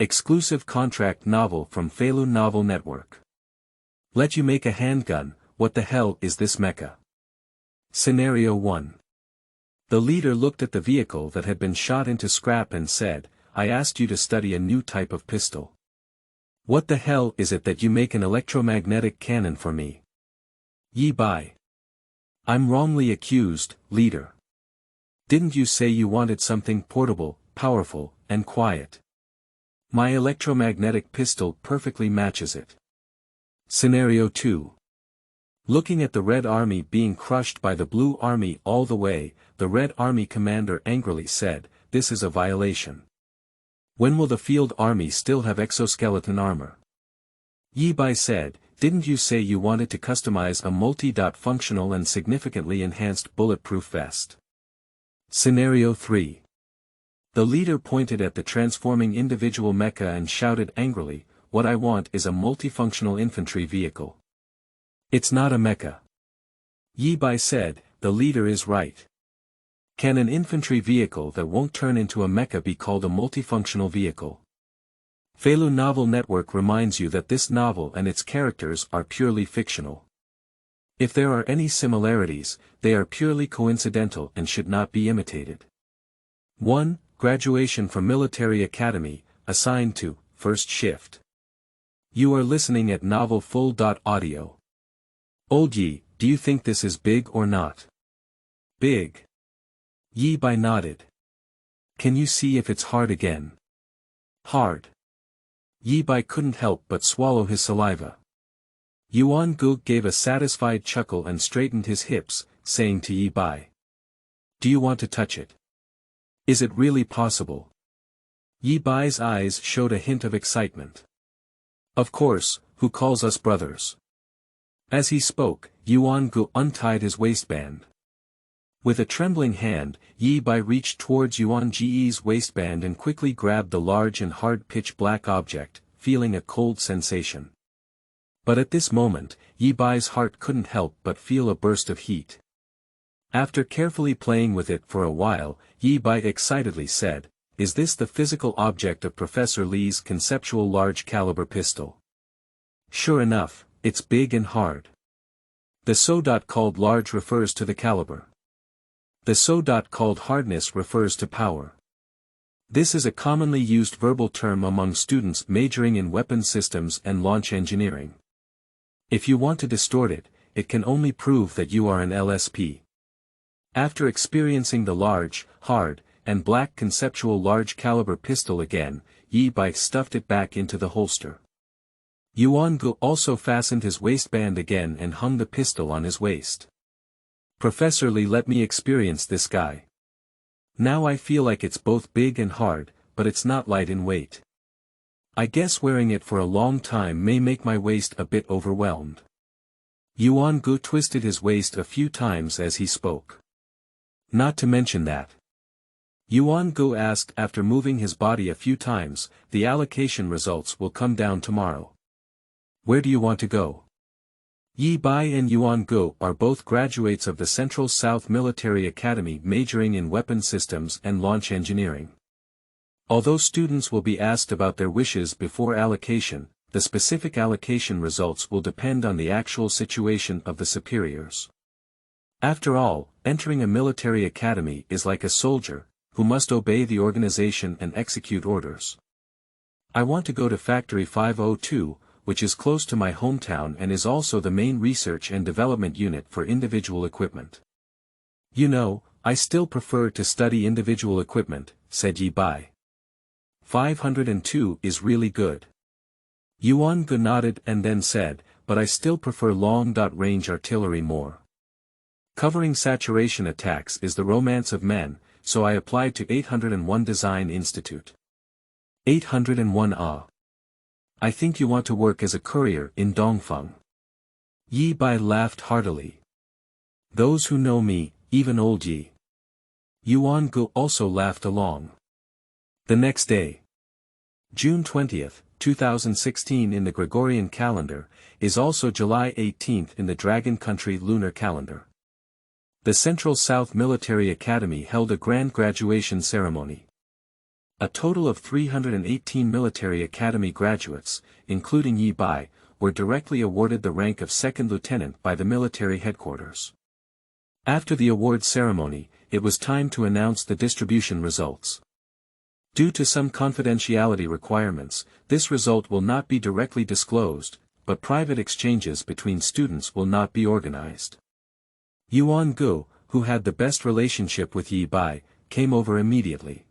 Exclusive contract novel from Feilu Novel Network. Let you make a handgun, what the hell is this mecha? Scenario 1. The leader looked at the vehicle that had been shot into scrap and said, I asked you to study a new type of pistol. What the hell is it that you make an electromagnetic cannon for me? Yi Bai. I'm wrongly accused, leader. Didn't you say you wanted something portable, powerful, and quiet? My electromagnetic pistol perfectly matches it. Scenario 2. Looking at the Red Army being crushed by the Blue Army all the way, the Red Army commander angrily said, this is a violation. When will the Field Army still have exoskeleton armor? Yi Bai said, didn't you say you wanted to customize a multi-functional and significantly enhanced bulletproof vest? Scenario 3. The leader pointed at the transforming individual mecha and shouted angrily, what I want is a multifunctional infantry vehicle. It's not a mecha. Yi Bai said, the leader is right. Can an infantry vehicle that won't turn into a mecha be called a multifunctional vehicle? Feilu Novel Network reminds you that this novel and its characters are purely fictional. If there are any similarities, they are purely coincidental and should not be imitated. 1. Graduation from Military Academy, assigned to, first shift. You are listening at novelfull.audio. Old Yi, do you think this is big or not? Big. Yi Bai nodded. Can you see if it's hard again? Hard. Yi Bai couldn't help but swallow his saliva. Yuan Gu gave a satisfied chuckle and straightened his hips, saying to Yi Bai. Do you want to touch it? Is it really possible? Yi Bai's eyes showed a hint of excitement. Of course, who calls us brothers? As he spoke, Yuan Gu untied his waistband. With a trembling hand, Yi Bai reached towards Yuan Ji's waistband and quickly grabbed the large and hard pitch-black object, feeling a cold sensation. But at this moment, Yi Bai's heart couldn't help but feel a burst of heat. After carefully playing with it for a while, Yi Bai excitedly said, is this the physical object of Professor Li's conceptual large-caliber pistol? Sure enough, it's big and hard. The so-called large refers to the caliber. The so-called hardness refers to power. This is a commonly used verbal term among students majoring in weapons systems and launch engineering. If you want to distort it, it can only prove that you are an LSP. After experiencing the large, hard, and black conceptual large-caliber pistol again, Yi Bai stuffed it back into the holster. Yuan Gu also fastened his waistband again and hung the pistol on his waist. Professor Li let me experience this guy. Now I feel like it's both big and hard, but it's not light in weight. I guess wearing it for a long time may make my waist a bit overwhelmed. Yuan Gu twisted his waist a few times as he spoke. Not to mention that. Yuan Gu asked after moving his body a few times, the allocation results will come down tomorrow. Where do you want to go? Yi Bai and Yuan Gu are both graduates of the Central South Military Academy majoring in weapons systems and launch engineering. Although students will be asked about their wishes before allocation, the specific allocation results will depend on the actual situation of the superiors. After all, entering a military academy is like a soldier, who must obey the organization and execute orders. I want to go to Factory 502, which is close to my hometown and is also the main research and development unit for individual equipment. You know, I still prefer to study individual equipment, said Yi Bai. 502 is really good. Yuan Gu nodded and then said, but I still prefer long-range artillery more. Covering saturation attacks is the romance of men, so I applied to 801 Design Institute. 801 Ah. I think you want to work as a courier in Dongfeng. Yi Bai laughed heartily. Those who know me, even old Yi. Yuan Gu also laughed along. The next day, June 20, 2016 in the Gregorian calendar, is also July 18 in the Dragon Country lunar calendar. The Central South Military Academy held a grand graduation ceremony. A total of 318 military academy graduates, including Yi Bai, were directly awarded the rank of second lieutenant by the military headquarters. After the award ceremony, it was time to announce the distribution results. Due to some confidentiality requirements, this result will not be directly disclosed, but private exchanges between students will not be organized. Yuan Gu, who had the best relationship with Yi Bai, came over immediately.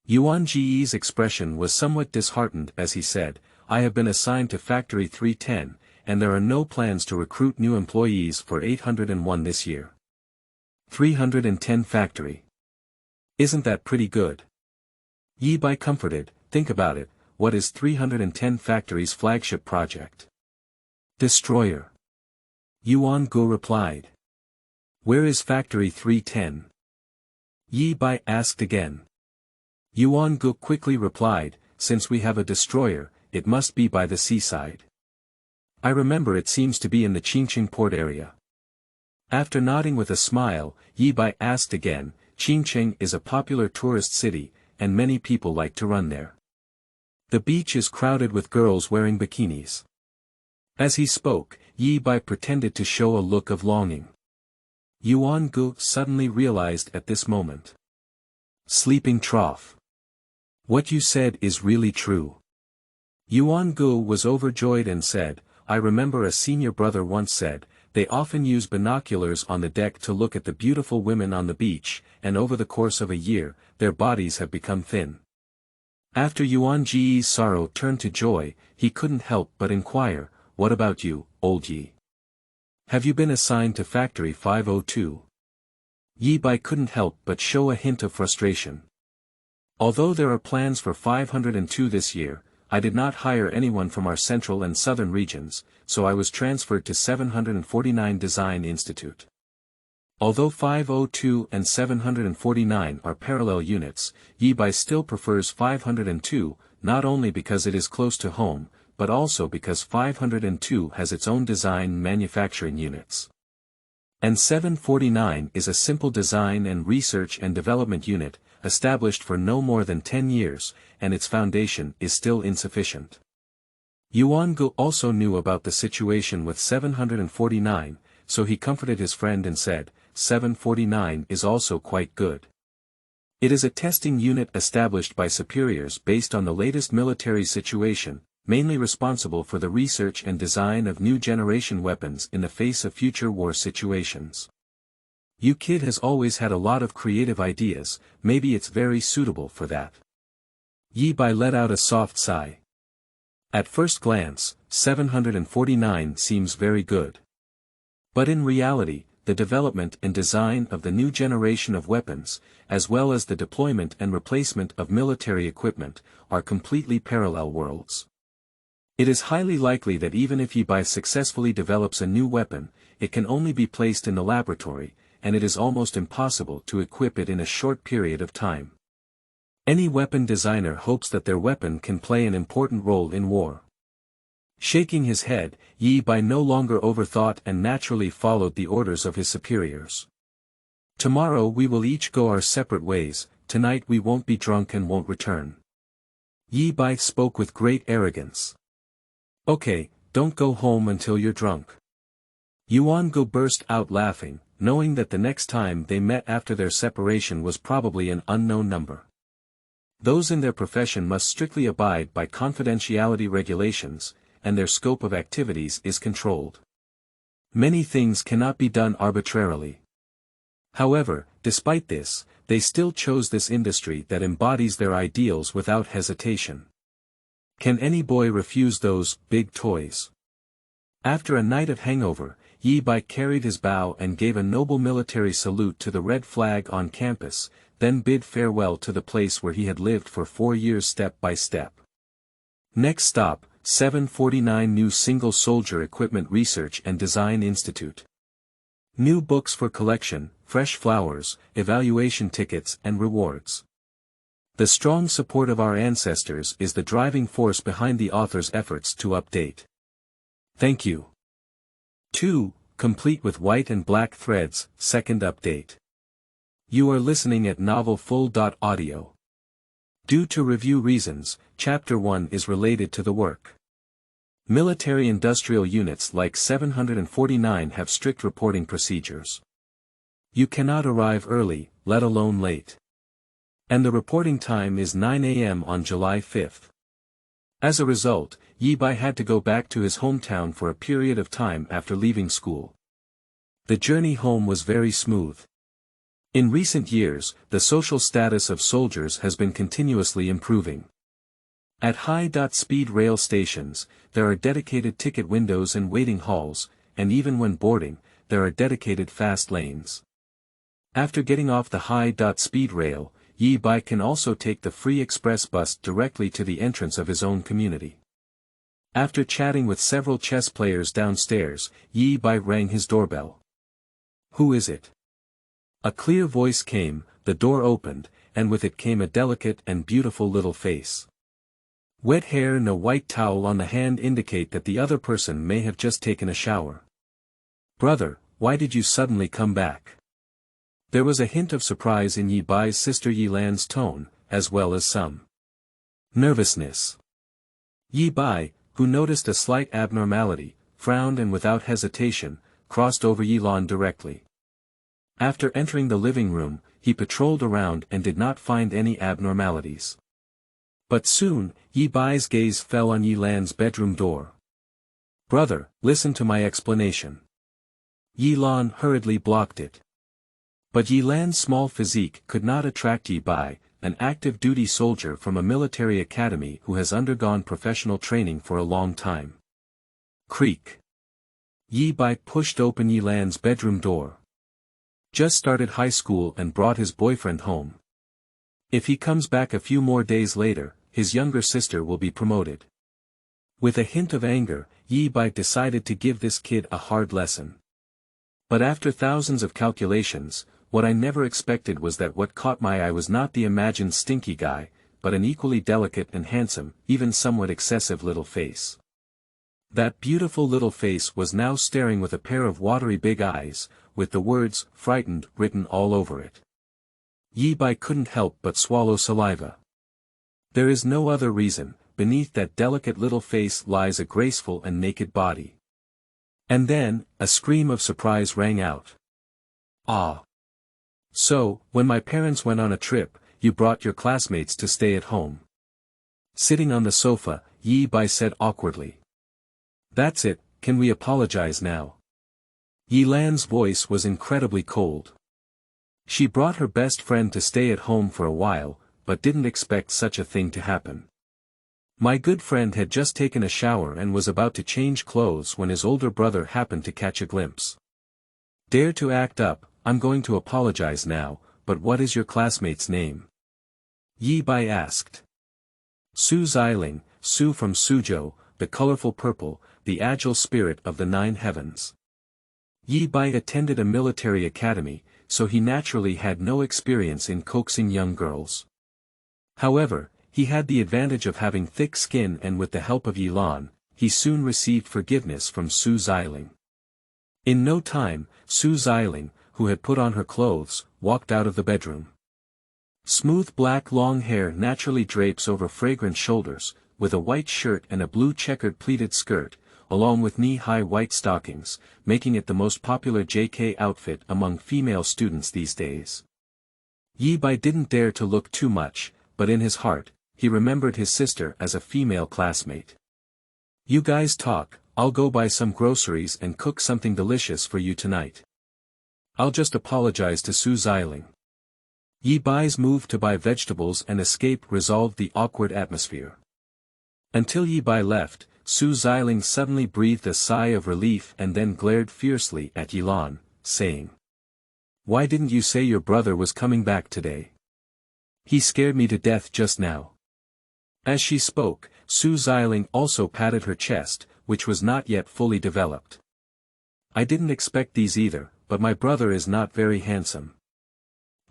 Yuan Ji's expression was somewhat disheartened as he said, "I have been assigned to Factory 310, and there are no plans to recruit new employees for 801 this year." 310 Factory. Isn't that pretty good? Yi Bai comforted, "Think about it, what is 310 Factory's flagship project?" Destroyer. Yuan Gu replied. "Where is Factory 310? Yi Bai asked again. Yuan Gu quickly replied, "Since we have a destroyer, it must be by the seaside. I remember it seems to be in the Qingqing port area." After nodding with a smile, Yi Bai asked again, "Qingqing is a popular tourist city, and many people like to run there. The beach is crowded with girls wearing bikinis." As he spoke, Yi Bai pretended to show a look of longing. Yuan Gu suddenly realized at this moment. Sleeping trough. What you said is really true. Yuan Gu was overjoyed and said, "I remember a senior brother once said, they often use binoculars on the deck to look at the beautiful women on the beach, and over the course of a year, their bodies have become thin." After Yuan Ji's sorrow turned to joy, he couldn't help but inquire, "What about you, old Yi? Have you been assigned to Factory 502? Yi Bai couldn't help but show a hint of frustration. "Although there are plans for 502 this year, I did not hire anyone from our central and southern regions, so I was transferred to 749 Design Institute." Although 502 and 749 are parallel units, Yi Bai still prefers 502, not only because it is close to home, but also because 502 has its own design manufacturing units. And 749 is a simple design and research and development unit, established for no more than 10 years, and its foundation is still insufficient. Yuan Gu also knew about the situation with 749, so he comforted his friend and said, 749 is also quite good. It is a testing unit established by superiors based on the latest military situation, mainly responsible for the research and design of new generation weapons in the face of future war situations. You kid has always had a lot of creative ideas, maybe it's very suitable for that. Yi Bai let out a soft sigh. At first glance, 749 seems very good. But in reality, the development and design of the new generation of weapons, as well as the deployment and replacement of military equipment, are completely parallel worlds. It is highly likely that even if Yi Bai successfully develops a new weapon, it can only be placed in the laboratory, and it is almost impossible to equip it in a short period of time. Any weapon designer hopes that their weapon can play an important role in war. Shaking his head, Yi Bai no longer overthought and naturally followed the orders of his superiors. "Tomorrow we will each go our separate ways, tonight we won't be drunk and won't return." Yi Bai spoke with great arrogance. "Okay, don't go home until you're drunk." Yuan Gu burst out laughing, knowing that the next time they met after their separation was probably an unknown number. Those in their profession must strictly abide by confidentiality regulations, and their scope of activities is controlled. Many things cannot be done arbitrarily. However, despite this, they still chose this industry that embodies their ideals without hesitation. Can any boy refuse those big toys? After a night of hangover, Yi Bai carried his bow and gave a noble military salute to the red flag on campus, then bid farewell to the place where he had lived for 4 years step by step. Next stop, 749 New Single Soldier Equipment Research and Design Institute. New books for collection, fresh flowers, evaluation tickets and rewards. The strong support of our ancestors is the driving force behind the author's efforts to update. Thank you. 2. Complete with white and black threads, second update. You are listening at novelfull.audio. Due to review reasons, Chapter 1 is related to the work. Military-industrial units like 749 have strict reporting procedures. You cannot arrive early, let alone late. And the reporting time is 9 a.m. on July 5. As a result, Yi Bai had to go back to his hometown for a period of time after leaving school. The journey home was very smooth. In recent years, the social status of soldiers has been continuously improving. At high-speed rail stations, there are dedicated ticket windows and waiting halls, and even when boarding, there are dedicated fast lanes. After getting off the high-speed rail, Yi Bai can also take the free express bus directly to the entrance of his own community. After chatting with several chess players downstairs, Yi Bai rang his doorbell. "Who is it?" A clear voice came, the door opened, and with it came a delicate and beautiful little face. Wet hair and a white towel on the hand indicate that the other person may have just taken a shower. "Brother, why did you suddenly come back?" There was a hint of surprise in Yi Bai's sister Yi Lan's tone, as well as some nervousness. Yi Bai, who noticed a slight abnormality, frowned and without hesitation, crossed over Yi Lan directly. After entering the living room, he patrolled around and did not find any abnormalities. But soon, Yi Bai's gaze fell on Yi Lan's bedroom door. "Brother, listen to my explanation." Yi Lan hurriedly blocked it. But Yi Lan's small physique could not attract Yi Bai, an active-duty soldier from a military academy who has undergone professional training for a long time. Creak. Yi Bai pushed open Yi Lan's bedroom door. "Just started high school and brought his boyfriend home. If he comes back a few more days later, his younger sister will be promoted." With a hint of anger, Yi Bai decided to give this kid a hard lesson. "But after thousands of calculations, what I never expected was that what caught my eye was not the imagined stinky guy, but an equally delicate and handsome, even somewhat excessive little face. That beautiful little face was now staring with a pair of watery big eyes, with the words, 'frightened,' written all over it." Yi Bai couldn't help but swallow saliva. There is no other reason, beneath that delicate little face lies a graceful and naked body. And then, a scream of surprise rang out. "Ah! So, when my parents went on a trip, you brought your classmates to stay at home." Sitting on the sofa, Yi Bai said awkwardly. "That's it, can we apologize now?" Yi Lan's voice was incredibly cold. She brought her best friend to stay at home for a while, but didn't expect such a thing to happen. My good friend had just taken a shower and was about to change clothes when his older brother happened to catch a glimpse. "Dare to act up, I'm going to apologize now, but what is your classmate's name?" Yi Bai asked. "Su Xiling, Su from Suzhou, the colorful purple, the agile spirit of the 9 heavens." Yi Bai attended a military academy, so he naturally had no experience in coaxing young girls. However, he had the advantage of having thick skin, and with the help of Yi Lan, he soon received forgiveness from Su Xiling. In no time, Su Xiling, who had put on her clothes, walked out of the bedroom. Smooth black long hair naturally drapes over fragrant shoulders, with a white shirt and a blue checkered pleated skirt, along with knee-high white stockings, making it the most popular JK outfit among female students these days. Yi Bai didn't dare to look too much, but in his heart, he remembered his sister as a female classmate. "You guys talk, I'll go buy some groceries and cook something delicious for you tonight. I'll just apologize to Su Xiling." Yi Bai's move to buy vegetables and escape resolved the awkward atmosphere. Until Yi Bai left, Su Xiling suddenly breathed a sigh of relief and then glared fiercely at Yi Lan, saying, "Why didn't you say your brother was coming back today? He scared me to death just now." As she spoke, Su Xiling also patted her chest, which was not yet fully developed. "I didn't expect these either, but my brother is not very handsome.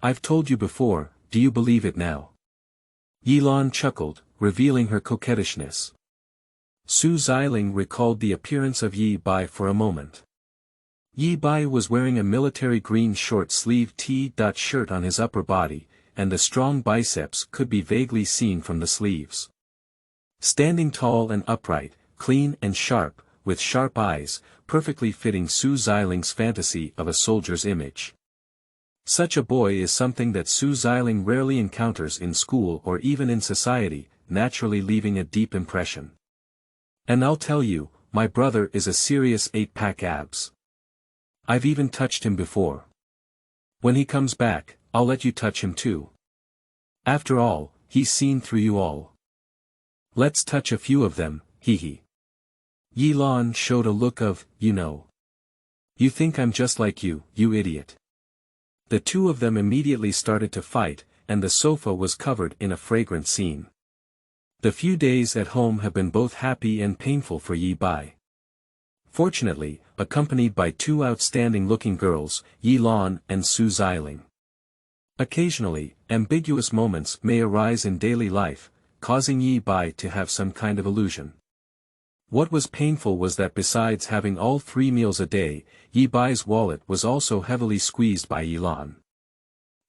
I've told you before, do you believe it now?" Yi Lan chuckled, revealing her coquettishness. Su Xiling recalled the appearance of Yi Bai for a moment. Yi Bai was wearing a military green short-sleeved T-shirt on his upper body, and the strong biceps could be vaguely seen from the sleeves. Standing tall and upright, clean and sharp, with sharp eyes, perfectly fitting Su Xialing's fantasy of a soldier's image. Such a boy is something that Su Xialing rarely encounters in school or even in society, naturally leaving a deep impression. And I'll tell you, my brother is a serious 8-pack abs. I've even touched him before. When he comes back, I'll let you touch him too. After all, he's seen through you all. Let's touch a few of them, hee. Yi Lan showed a look of, you know. You think I'm just like you idiot. The two of them immediately started to fight, and the sofa was covered in a fragrant scene. The few days at home have been both happy and painful for Yi Bai. Fortunately, accompanied by two outstanding-looking girls, Yi Lan and Su Xialing. Occasionally, ambiguous moments may arise in daily life, causing Yi Bai to have some kind of illusion. What was painful was that besides having all 3 meals a day, Yi Bai's wallet was also heavily squeezed by Yi Lan.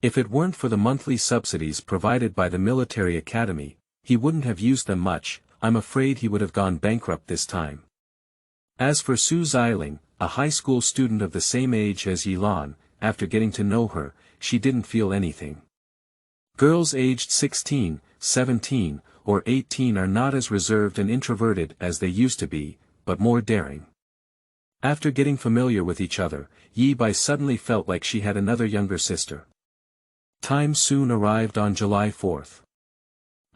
If it weren't for the monthly subsidies provided by the military academy, he wouldn't have used them much. I'm afraid he would have gone bankrupt this time. As for Su Xialing, a high school student of the same age as Yi Lan, after getting to know her, she didn't feel anything. Girls aged 16, 17, or 18 are not as reserved and introverted as they used to be, but more daring. After getting familiar with each other, Yi Bai suddenly felt like she had another younger sister. Time soon arrived on July 4th.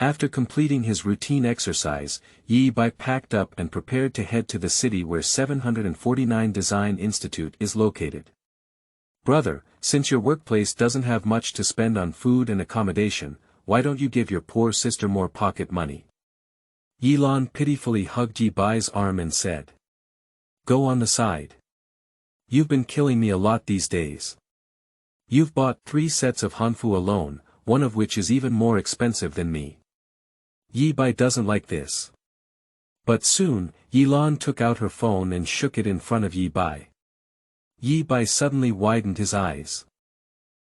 After completing his routine exercise, Yi Bai packed up and prepared to head to the city where 749 Design Institute is located. Brother, since your workplace doesn't have much to spend on food and accommodation, why don't you give your poor sister more pocket money? Yi Lan pitifully hugged Yi Bai's arm and said. Go on the side. You've been killing me a lot these days. You've bought 3 sets of hanfu alone, one of which is even more expensive than me. Yi Bai doesn't like this. But soon, Yi Lan took out her phone and shook it in front of Yi Bai. Yi Bai suddenly widened his eyes.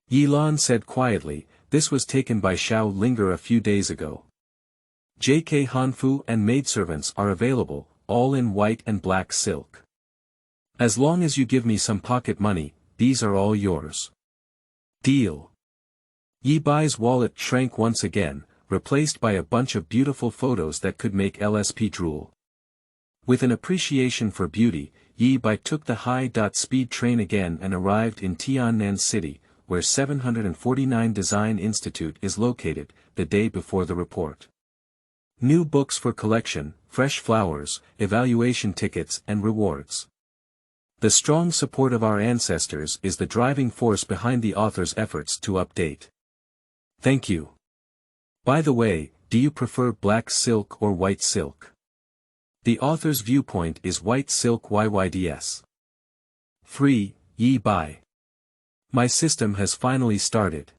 Yi Lan said quietly, this was taken by Xiao Linger a few days ago. JK hanfu and maidservants are available, all in white and black silk. As long as you give me some pocket money, these are all yours. Deal. Yi Bai's wallet shrank once again, replaced by a bunch of beautiful photos that could make LSP drool. With an appreciation for beauty, Yi Bai took the high-speed train again and arrived in Tiannan City, where 749 Design Institute is located, the day before the report. New books for collection, fresh flowers, evaluation tickets and rewards. The strong support of our ancestors is the driving force behind the author's efforts to update. Thank you. By the way, do you prefer black silk or white silk? The author's viewpoint is white silk YYDS. 3. Yi Bai. My system has finally started.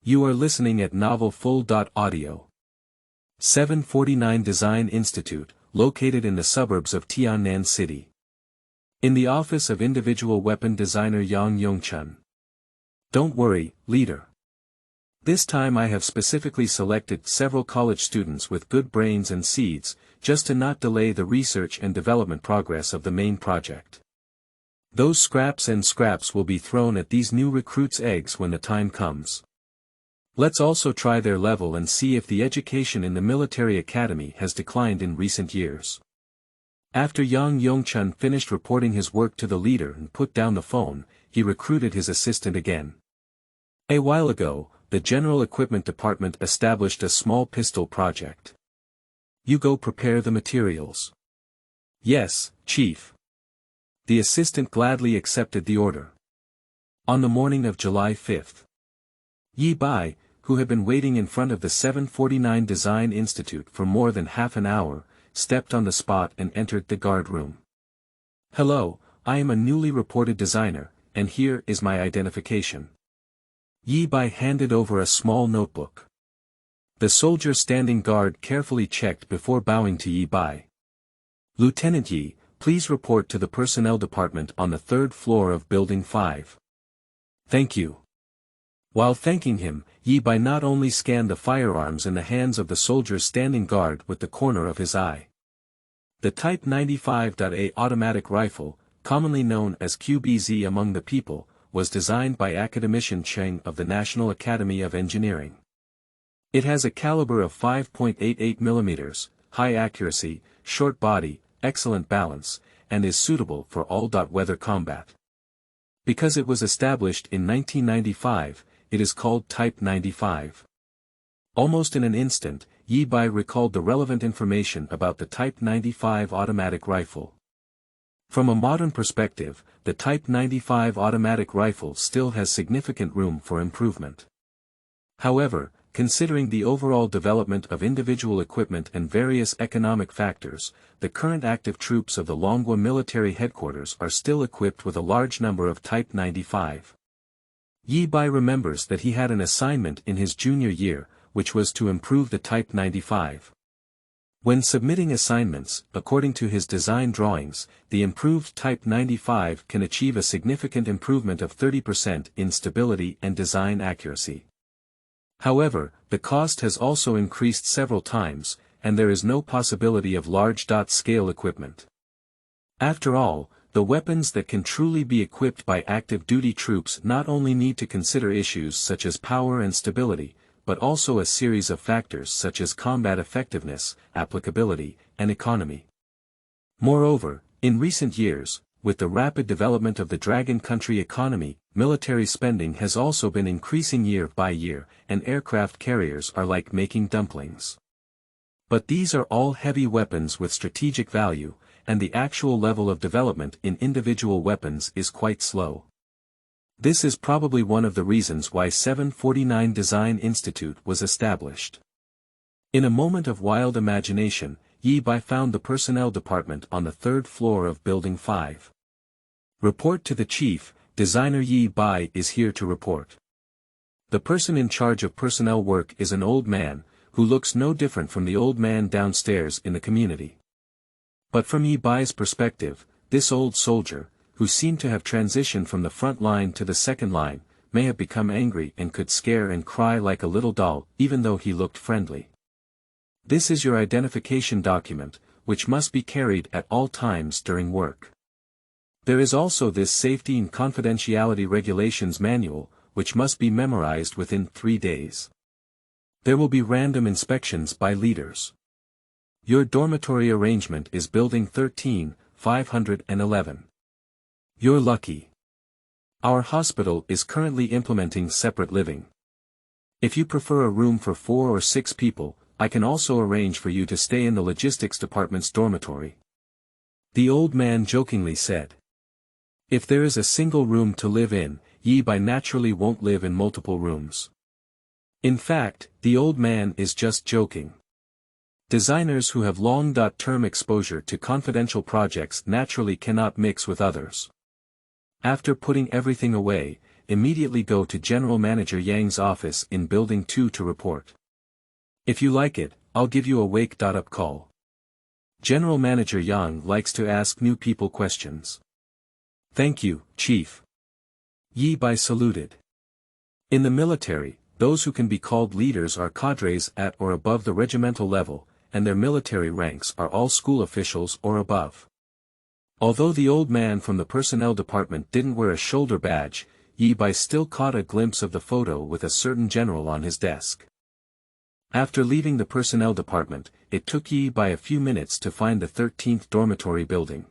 You are listening at novelfull.audio. 749 Design Institute, located in the suburbs of Tiannan City. In the office of individual weapon designer Yang Yongchun. Don't worry, leader. This time I have specifically selected several college students with good brains and seeds, just to not delay the research and development progress of the main project. Those scraps will be thrown at these new recruits' eggs when the time comes. Let's also try their level and see if the education in the military academy has declined in recent years. After Yang Yongchun finished reporting his work to the leader and put down the phone, he recruited his assistant again. A while ago, the General Equipment Department established a small pistol project. You go prepare the materials. Yes, Chief. The assistant gladly accepted the order. On the morning of July 5th, Yi Bai, who had been waiting in front of the 749 Design Institute for more than half an hour, stepped on the spot and entered the guard room. Hello, I am a newly reported designer, and here is my identification. Yi Bai handed over a small notebook. The soldier standing guard carefully checked before bowing to Yi Bai. Lieutenant Yi, please report to the personnel department on the 3rd floor of Building 5. Thank you. While thanking him, Yi Bai not only scanned the firearms in the hands of the soldiers standing guard with the corner of his eye. The Type 95A automatic rifle, commonly known as QBZ among the people, was designed by academician Cheng of the National Academy of Engineering. It has a caliber of 5.88 mm, high accuracy, short body, excellent balance, and is suitable for all-weather combat. Because it was established in 1995, it is called Type 95. Almost in an instant, Yi Bai recalled the relevant information about the Type 95 automatic rifle. From a modern perspective, the Type 95 automatic rifle still has significant room for improvement. However, considering the overall development of individual equipment and various economic factors, the current active troops of the Longwa military headquarters are still equipped with a large number of Type 95. Yi Bai remembers that he had an assignment in his junior year, which was to improve the Type 95. When submitting assignments, according to his design drawings, the improved Type 95 can achieve a significant improvement of 30% in stability and design accuracy. However, the cost has also increased several times, and there is no possibility of large-scale equipment. After all, the weapons that can truly be equipped by active duty troops not only need to consider issues such as power and stability, but also a series of factors such as combat effectiveness, applicability, and economy. Moreover, in recent years, with the rapid development of the Dragon Country economy, military spending has also been increasing year by year, and aircraft carriers are like making dumplings. But these are all heavy weapons with strategic value, and the actual level of development in individual weapons is quite slow. This is probably one of the reasons why 749 Design Institute was established. In a moment of wild imagination, Yi Bai found the personnel department on the 3rd floor of Building 5. Report to the chief, designer Yi Bai is here to report. The person in charge of personnel work is an old man, who looks no different from the old man downstairs in the community. But from Yi Bai's perspective, this old soldier, who seemed to have transitioned from the front line to the second line, may have become angry and could scare and cry like a little doll, even though he looked friendly. This is your identification document, which must be carried at all times during work. There is also this Safety and Confidentiality Regulations Manual, which must be memorized within 3 days. There will be random inspections by leaders. Your dormitory arrangement is Building 13, 511. You're lucky. Our hospital is currently implementing separate living. If you prefer a room for 4 or 6 people, I can also arrange for you to stay in the logistics department's dormitory. The old man jokingly said. If there is a single room to live in, Yi Bai naturally won't live in multiple rooms. In fact, the old man is just joking. Designers who have long-term exposure to confidential projects naturally cannot mix with others. After putting everything away, immediately go to General Manager Yang's office in Building 2 to report. If you like it, I'll give you a wake-up call. General Manager Yang likes to ask new people questions. Thank you, Chief. Yi Bai saluted. In the military, those who can be called leaders are cadres at or above the regimental level, and their military ranks are all school officials or above. Although the old man from the personnel department didn't wear a shoulder badge, Yi Bai still caught a glimpse of the photo with a certain general on his desk. After leaving the personnel department, it took Yi Bai a few minutes to find the 13th dormitory building.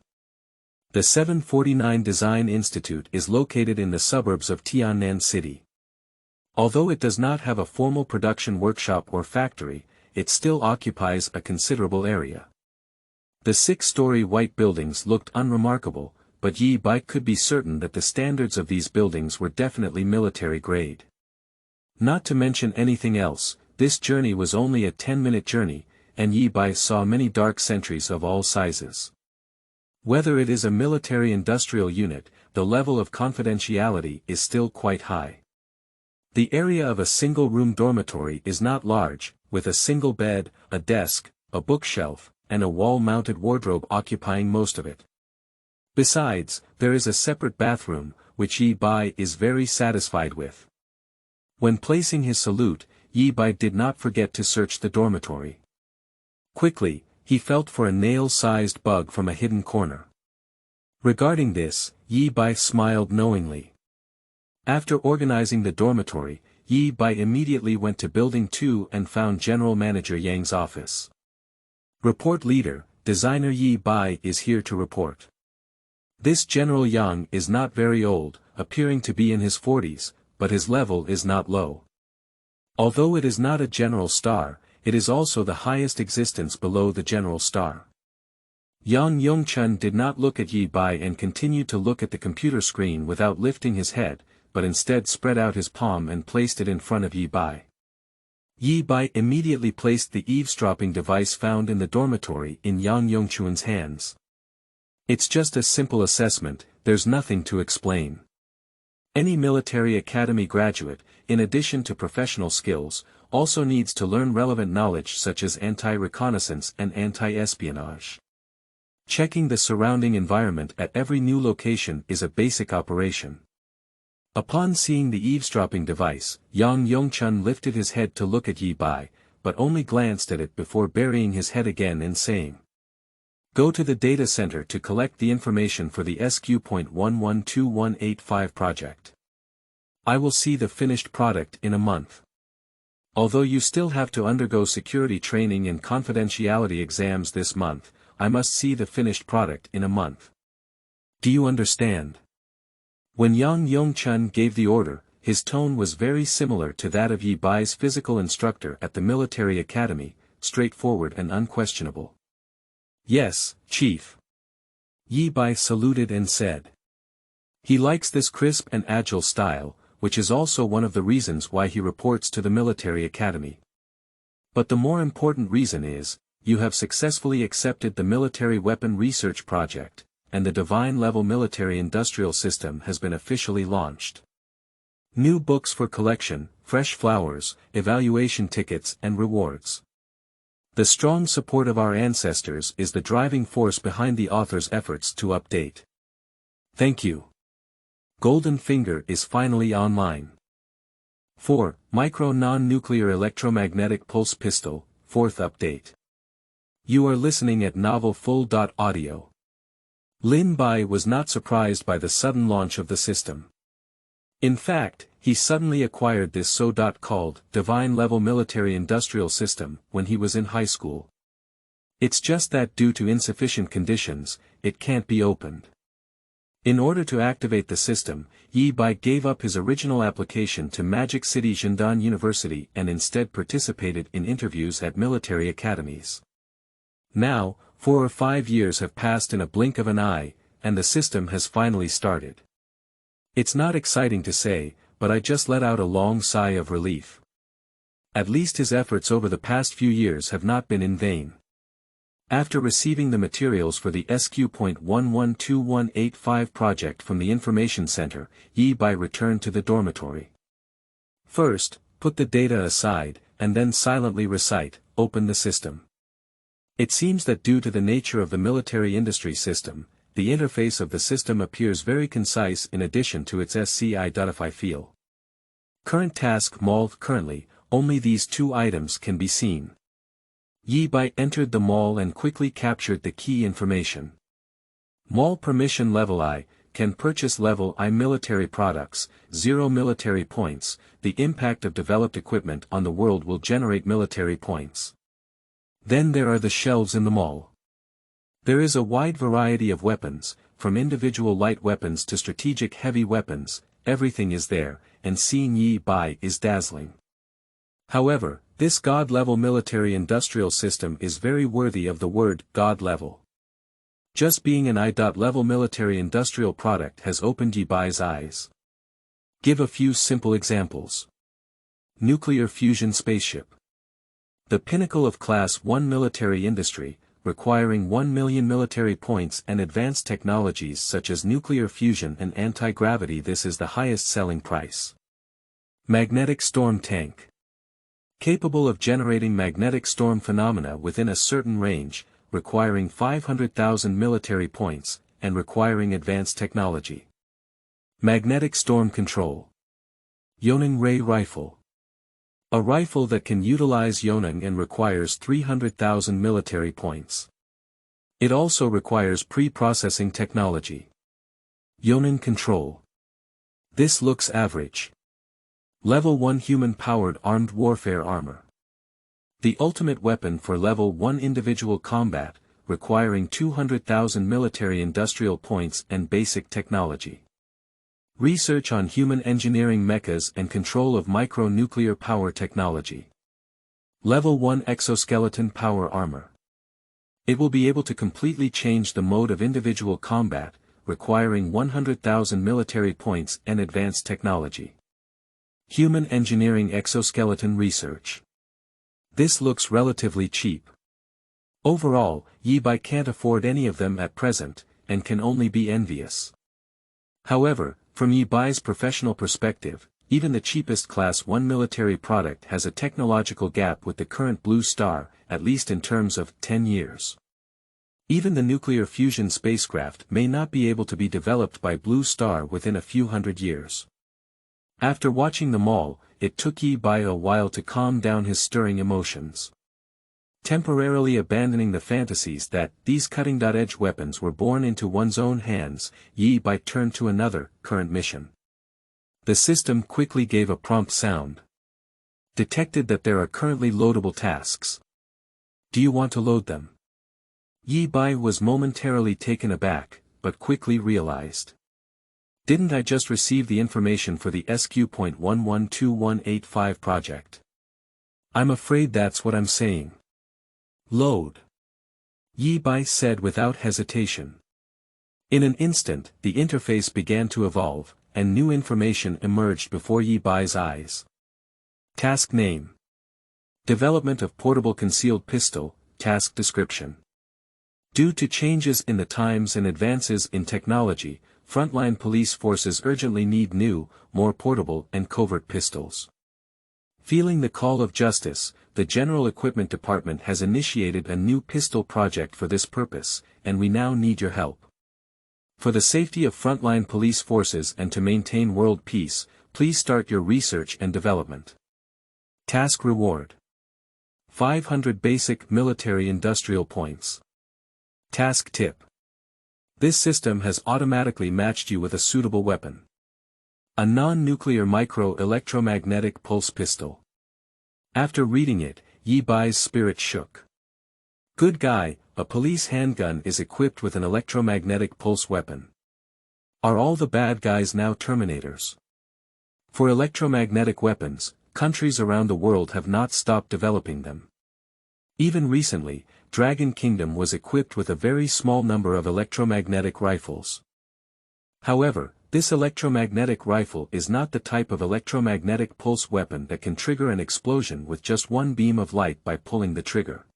The 749 Design Institute is located in the suburbs of Tiannan City. Although it does not have a formal production workshop or factory, it still occupies a considerable area. The 6-story white buildings looked unremarkable, but Yi Bai could be certain that the standards of these buildings were definitely military grade. Not to mention anything else, this journey was only a 10-minute journey, and Yi Bai saw many dark sentries of all sizes. Whether it is a military-industrial unit, the level of confidentiality is still quite high. The area of a single-room dormitory is not large, with a single bed, a desk, a bookshelf, and a wall-mounted wardrobe occupying most of it. Besides, there is a separate bathroom, which Yi Bai is very satisfied with. When placing his salute, Yi Bai did not forget to search the dormitory. Quickly, he felt for a nail-sized bug from a hidden corner. Regarding this, Yi Bai smiled knowingly. After organizing the dormitory, Yi Bai immediately went to Building 2 and found General Manager Yang's office. Report Leader, Designer Yi Bai is here to report. This General Yang is not very old, appearing to be in his 40s, but his level is not low. Although it is not a general star, it is also the highest existence below the general star. Yang Yongchun did not look at Yi Bai and continued to look at the computer screen without lifting his head, but instead spread out his palm and placed it in front of Yi Bai. Yi Bai immediately placed the eavesdropping device found in the dormitory in Yang Yongchun's hands. It's just a simple assessment, there's nothing to explain. Any military academy graduate, in addition to professional skills, also needs to learn relevant knowledge such as anti-reconnaissance and anti-espionage. Checking the surrounding environment at every new location is a basic operation. Upon seeing the eavesdropping device, Yang Yongchun lifted his head to look at Yi Bai, but only glanced at it before burying his head again and saying, "Go to the data center to collect the information for the SQ.112185 project. I will see the finished product in a month. Although you still have to undergo security training and confidentiality exams this month, I must see the finished product in a month. Do you understand?" When Yang Yongchun gave the order, his tone was very similar to that of Yi Bai's physical instructor at the military academy, straightforward and unquestionable. "Yes, Chief." Yi Bai saluted and said. He likes this crisp and agile style, which is also one of the reasons why he reports to the military academy. But the more important reason is, you have successfully accepted the military weapon research project, and the divine-level military-industrial system has been officially launched. New books for collection, fresh flowers, evaluation tickets and rewards. The strong support of our ancestors is the driving force behind the author's efforts to update. Thank you. Golden Finger is finally online. 4. Micro Non-Nuclear Electromagnetic Pulse Pistol, 4th update. You are listening at novelfull.audio. Lin Bai was not surprised by the sudden launch of the system. In fact, he suddenly acquired this so-called divine-level military-industrial system when he was in high school. It's just that due to insufficient conditions, it can't be opened. In order to activate the system, Yi Bai gave up his original application to Magic City Zhendan University and instead participated in interviews at military academies. Now, 4 or 5 years have passed in a blink of an eye, and the system has finally started. It's not exciting to say, but I just let out a long sigh of relief. At least his efforts over the past few years have not been in vain. After receiving the materials for the SQ.112185 project from the Information Center, Yi Bai returned to the dormitory. First, put the data aside, and then silently recite, "Open the system." It seems that due to the nature of the military industry system, the interface of the system appears very concise in addition to its sci-fi feel. Current task mall. Currently, only these 2 items can be seen. Yi Bai entered the mall and quickly captured the key information. Mall permission level I, can purchase level I military products, 0 military points, the impact of developed equipment on the world will generate military points. Then there are the shelves in the mall. There is a wide variety of weapons, from individual light weapons to strategic heavy weapons, everything is there, and seeing Yi Bai is dazzling. However, this God-level military-industrial system is very worthy of the word God-level. Just being an I.level military-industrial product has opened Yi Bai's eyes. Give a few simple examples. Nuclear fusion spaceship. The pinnacle of Class 1 military industry, requiring 1 million military points and advanced technologies such as nuclear fusion and anti-gravity. This is the highest selling price. Magnetic storm tank. Capable of generating magnetic storm phenomena within a certain range, requiring 500,000 military points, and requiring advanced technology. Magnetic storm control. Yoneng Ray Rifle. A rifle that can utilize Yoneng and requires 300,000 military points. It also requires pre-processing technology. Yoneng Control. This looks average. Level 1 human-powered armed warfare armor. The ultimate weapon for Level 1 individual combat, requiring 200,000 military industrial points and basic technology. Research on human engineering mechas and control of micro-nuclear power technology. Level 1 exoskeleton power armor. It will be able to completely change the mode of individual combat, requiring 100,000 military points and advanced technology. Human engineering exoskeleton research. This looks relatively cheap. Overall, Yi-Bai can't afford any of them at present, and can only be envious. However, from Yi-Bai's professional perspective, even the cheapest Class 1 military product has a technological gap with the current Blue Star, at least in terms of 10 years. Even the nuclear fusion spacecraft may not be able to be developed by Blue Star within a few hundred years. After watching them all, it took Yi-Bai a while to calm down his stirring emotions. Temporarily abandoning the fantasies that these cutting-edge weapons were born into one's own hands, Yi-Bai turned to another, current mission. The system quickly gave a prompt sound. Detected that there are currently loadable tasks. Do you want to load them? Yi-Bai was momentarily taken aback, but quickly realized. Didn't I just receive the information for the SQ.112185 project? I'm afraid that's what I'm saying. Load. Yi-Bai said without hesitation. In an instant, the interface began to evolve, and new information emerged before Yi-Bai's eyes. Task name. Development of portable concealed pistol, task description. Due to changes in the times and advances in technology, frontline police forces urgently need new, more portable and covert pistols. Feeling the call of justice, the General Equipment Department has initiated a new pistol project for this purpose, and we now need your help. For the safety of frontline police forces and to maintain world peace, please start your research and development. Task reward. 500 basic military industrial points. Task tip. This system has automatically matched you with a suitable weapon. A non-nuclear micro-electromagnetic pulse pistol. After reading it, Yi-Bai's spirit shook. Good guy, a police handgun is equipped with an electromagnetic pulse weapon. Are all the bad guys now Terminators? For electromagnetic weapons, countries around the world have not stopped developing them. Even recently, Dragon Kingdom was equipped with a very small number of electromagnetic rifles. However, this electromagnetic rifle is not the type of electromagnetic pulse weapon that can trigger an explosion with just one beam of light by pulling the trigger.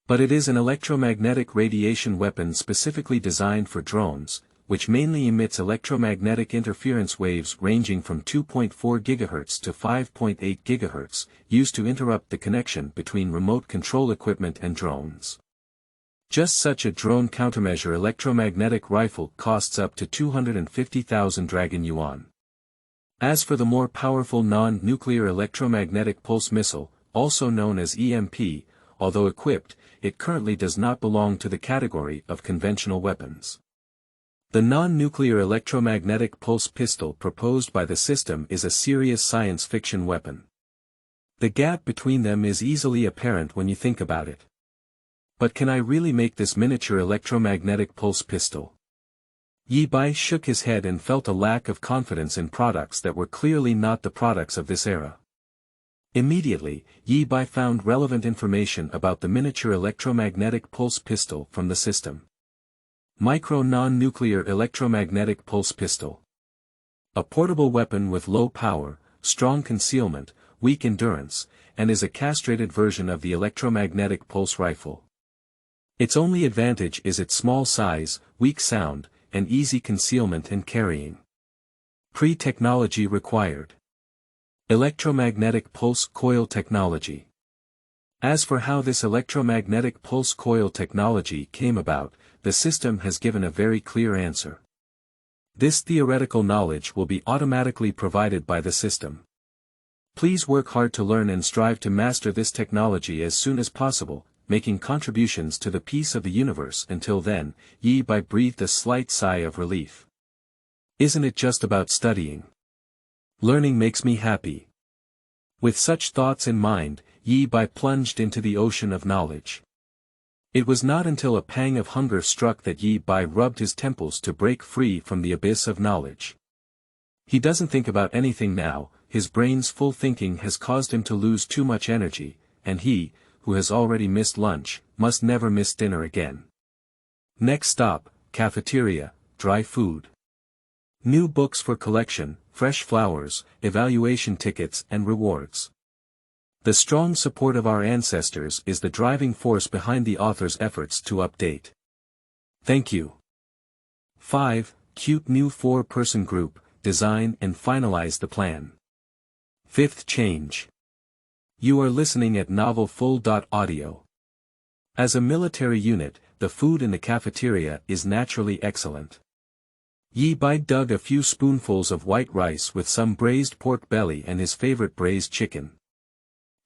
But it is an electromagnetic radiation weapon specifically designed for drones, which mainly emits electromagnetic interference waves ranging from 2.4 GHz to 5.8 GHz, used to interrupt the connection between remote control equipment and drones. Just such a drone countermeasure electromagnetic rifle costs up to 250,000 Dragon Yuan. As for the more powerful non-nuclear electromagnetic pulse missile, also known as EMP, although equipped, it currently does not belong to the category of conventional weapons. The non-nuclear electromagnetic pulse pistol proposed by the system is a serious science fiction weapon. The gap between them is easily apparent when you think about it. But can I really make this miniature electromagnetic pulse pistol? Yi-Bai shook his head and felt a lack of confidence in products that were clearly not the products of this era. Immediately, Yi-Bai found relevant information about the miniature electromagnetic pulse pistol from the system. Micro non-nuclear electromagnetic pulse pistol. A portable weapon with low power, strong concealment, weak endurance, and is a castrated version of the electromagnetic pulse rifle. Its only advantage is its small size, weak sound, and easy concealment and carrying. Pre-technology required. Electromagnetic pulse coil technology. As for how this electromagnetic pulse coil technology came about, the system has given a very clear answer. This theoretical knowledge will be automatically provided by the system. Please work hard to learn and strive to master this technology as soon as possible, making contributions to the peace of the universe. Until then, Yi Bai breathed a slight sigh of relief. Isn't it just about studying? Learning makes me happy. With such thoughts in mind, Yi Bai plunged into the ocean of knowledge. It was not until a pang of hunger struck that Yi Bai rubbed his temples to break free from the abyss of knowledge. He doesn't think about anything now, his brain's full thinking has caused him to lose too much energy, and he, who has already missed lunch, must never miss dinner again. Next stop, cafeteria, dry food. New books for collection, fresh flowers, evaluation tickets and rewards. The strong support of our ancestors is the driving force behind the author's efforts to update. Thank you. 5. Cute new 4-person group, design and finalize the plan. 5th change. You are listening at Novel Full.audio. As a military unit, the food in the cafeteria is naturally excellent. Yi Bai dug a few spoonfuls of white rice with some braised pork belly and his favorite braised chicken.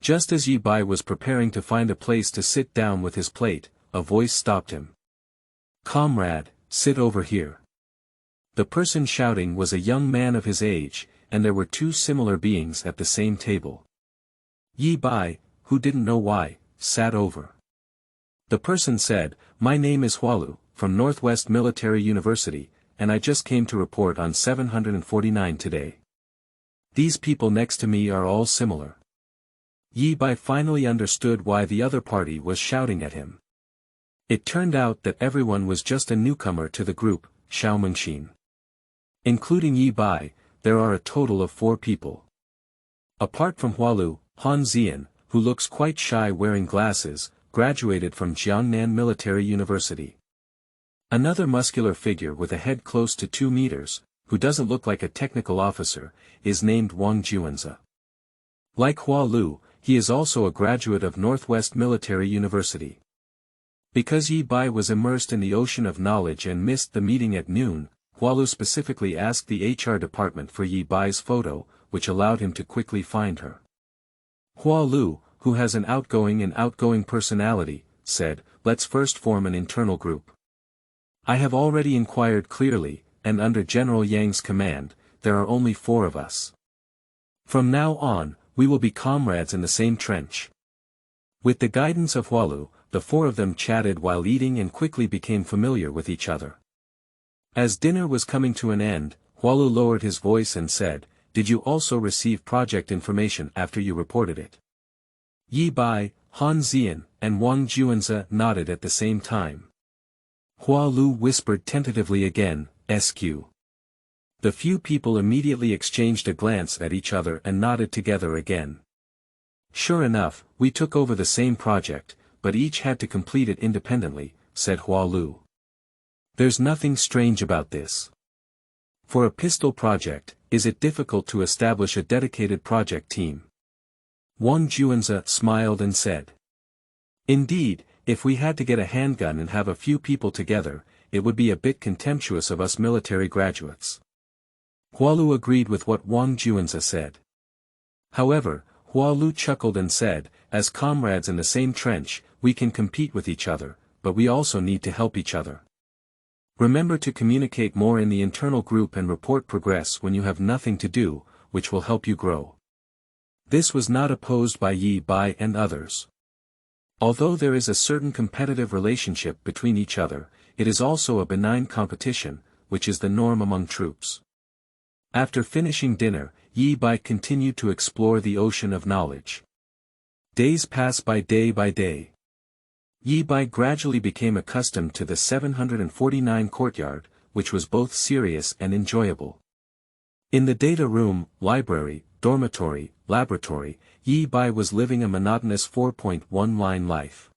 Just as Yi Bai was preparing to find a place to sit down with his plate, a voice stopped him. "Comrade, sit over here." The person shouting was a young man of his age, and there were two similar beings at the same table. Yi Bai, who didn't know why, sat over. The person said, "My name is Hualu, from Northwest Military University, and I just came to report on 749 today. These people next to me are all similar." Yi Bai finally understood why the other party was shouting at him. It turned out that everyone was just a newcomer to the group, Xiaomengxin. Including Yi Bai, there are a total of 4 people. Apart from Hualu, Han Zian, who looks quite shy wearing glasses, graduated from Jiangnan Military University. Another muscular figure with a head close to 2 meters, who doesn't look like a technical officer, is named Wang Juanze. Like Hualu, he is also a graduate of Northwest Military University. Because Yi Bai was immersed in the ocean of knowledge and missed the meeting at noon, Hualu specifically asked the HR department for Yi Bai's photo, which allowed him to quickly find her. Hualu, who has an outgoing personality, said, "Let's first form an internal group. I have already inquired clearly, and under General Yang's command, there are only 4 of us. From now on, we will be comrades in the same trench." With the guidance of Hualu, the 4 of them chatted while eating and quickly became familiar with each other. As dinner was coming to an end, Hualu lowered his voice and said, "Did you also receive project information after you reported it?" Yi Bai, Han Zian, and Wang Juanze nodded at the same time. Hualu whispered tentatively again, "SQ." The few people immediately exchanged a glance at each other and nodded together again. "Sure enough, we took over the same project, but each had to complete it independently," said Hualu. "There's nothing strange about this. For a pistol project, is it difficult to establish a dedicated project team?" Wang Juanze smiled and said, "Indeed, if we had to get a handgun and have a few people together, it would be a bit contemptuous of us military graduates." Hualu agreed with what Wang Juanze said. However, Hualu chuckled and said, "As comrades in the same trench, we can compete with each other, but we also need to help each other. Remember to communicate more in the internal group and report progress when you have nothing to do, which will help you grow." This was not opposed by Yi Bai and others. Although there is a certain competitive relationship between each other, it is also a benign competition, which is the norm among troops. After finishing dinner, Yi Bai continued to explore the ocean of knowledge. Days passed by day. Yi Bai gradually became accustomed to the 749 courtyard, which was both serious and enjoyable. In the data room, library, dormitory, laboratory, Yi Bai was living a monotonous 4.1-line life.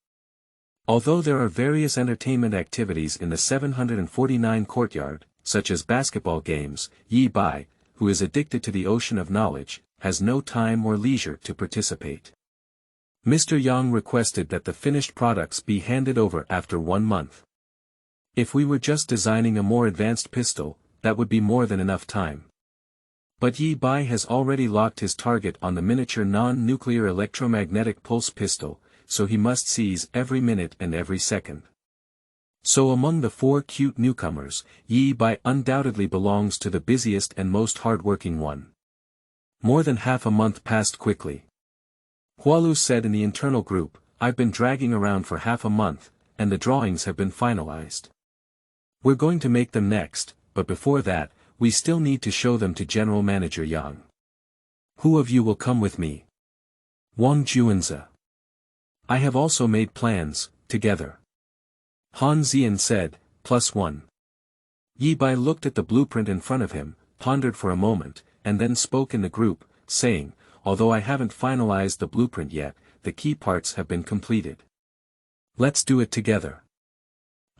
Although there are various entertainment activities in the 749 courtyard, such as basketball games, Yi Bai, who is addicted to the ocean of knowledge, has no time or leisure to participate. Mr. Yang requested that the finished products be handed over after 1 month. If we were just designing a more advanced pistol, that would be more than enough time. But Yi Bai has already locked his target on the miniature non-nuclear electromagnetic pulse pistol, so he must seize every minute and every second. So among the 4 cute newcomers, Yi Bai undoubtedly belongs to the busiest and most hard-working one. More than half a month passed quickly. Hualu said in the internal group, "I've been dragging around for half a month, and the drawings have been finalized. We're going to make them next, but before that, we still need to show them to General Manager Yang. Who of you will come with me?" Wang Juanza. "I have also made plans, together." Han Zian said, +1. Yi Bai looked at the blueprint in front of him, pondered for a moment, and then spoke in the group, saying, "Although I haven't finalized the blueprint yet, the key parts have been completed. Let's do it together."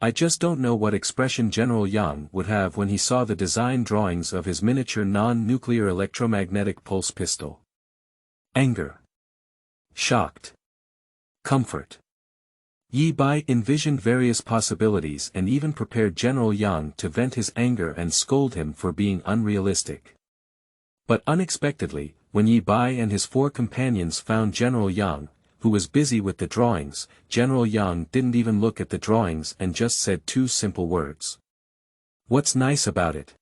I just don't know what expression General Yang would have when he saw the design drawings of his miniature non-nuclear electromagnetic pulse pistol. Anger. Shocked. Comfort. Yi Bai envisioned various possibilities and even prepared General Yang to vent his anger and scold him for being unrealistic. But unexpectedly, when Yi Bai and his 4 companions found General Yang, who was busy with the drawings, General Yang didn't even look at the drawings and just said 2 simple words. "What's nice about it?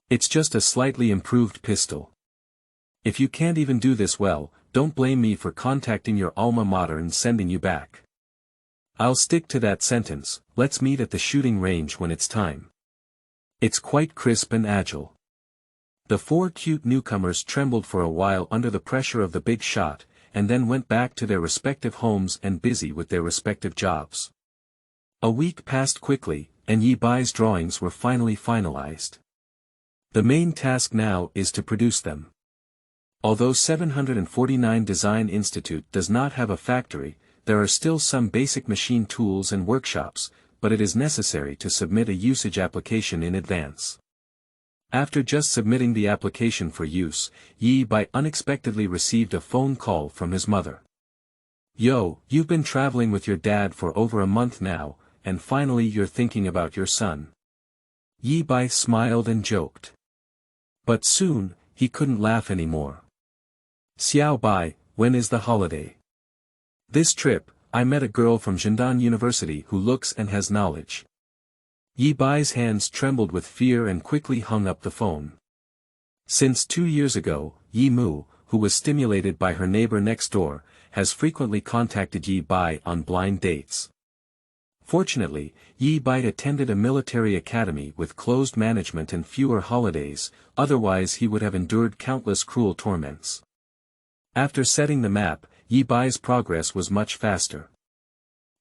It's just a slightly improved pistol. If you can't even do this well, don't blame me for contacting your alma mater and sending you back. I'll stick to that sentence, let's meet at the shooting range when it's time." It's quite crisp and agile. The 4 cute newcomers trembled for a while under the pressure of the big shot, and then went back to their respective homes and busy with their respective jobs. A week passed quickly, and Yi Bai's drawings were finally finalized. The main task now is to produce them. Although 749 Design Institute does not have a factory, there are still some basic machine tools and workshops, but it is necessary to submit a usage application in advance. After just submitting the application for use, Yi Bai unexpectedly received a phone call from his mother. "Yo, you've been traveling with your dad for over a month now, and finally you're thinking about your son." Yi Bai smiled and joked. But soon, he couldn't laugh anymore. "Xiao Bai, when is the holiday? This trip, I met a girl from Zhendan University who looks and has knowledge." Yi Bai's hands trembled with fear and quickly hung up the phone. Since 2 years ago, Yi Mu, who was stimulated by her neighbor next door, has frequently contacted Yi Bai on blind dates. Fortunately, Yi Bai attended a military academy with closed management and fewer holidays, otherwise he would have endured countless cruel torments. After setting the map, Yi Bai's progress was much faster.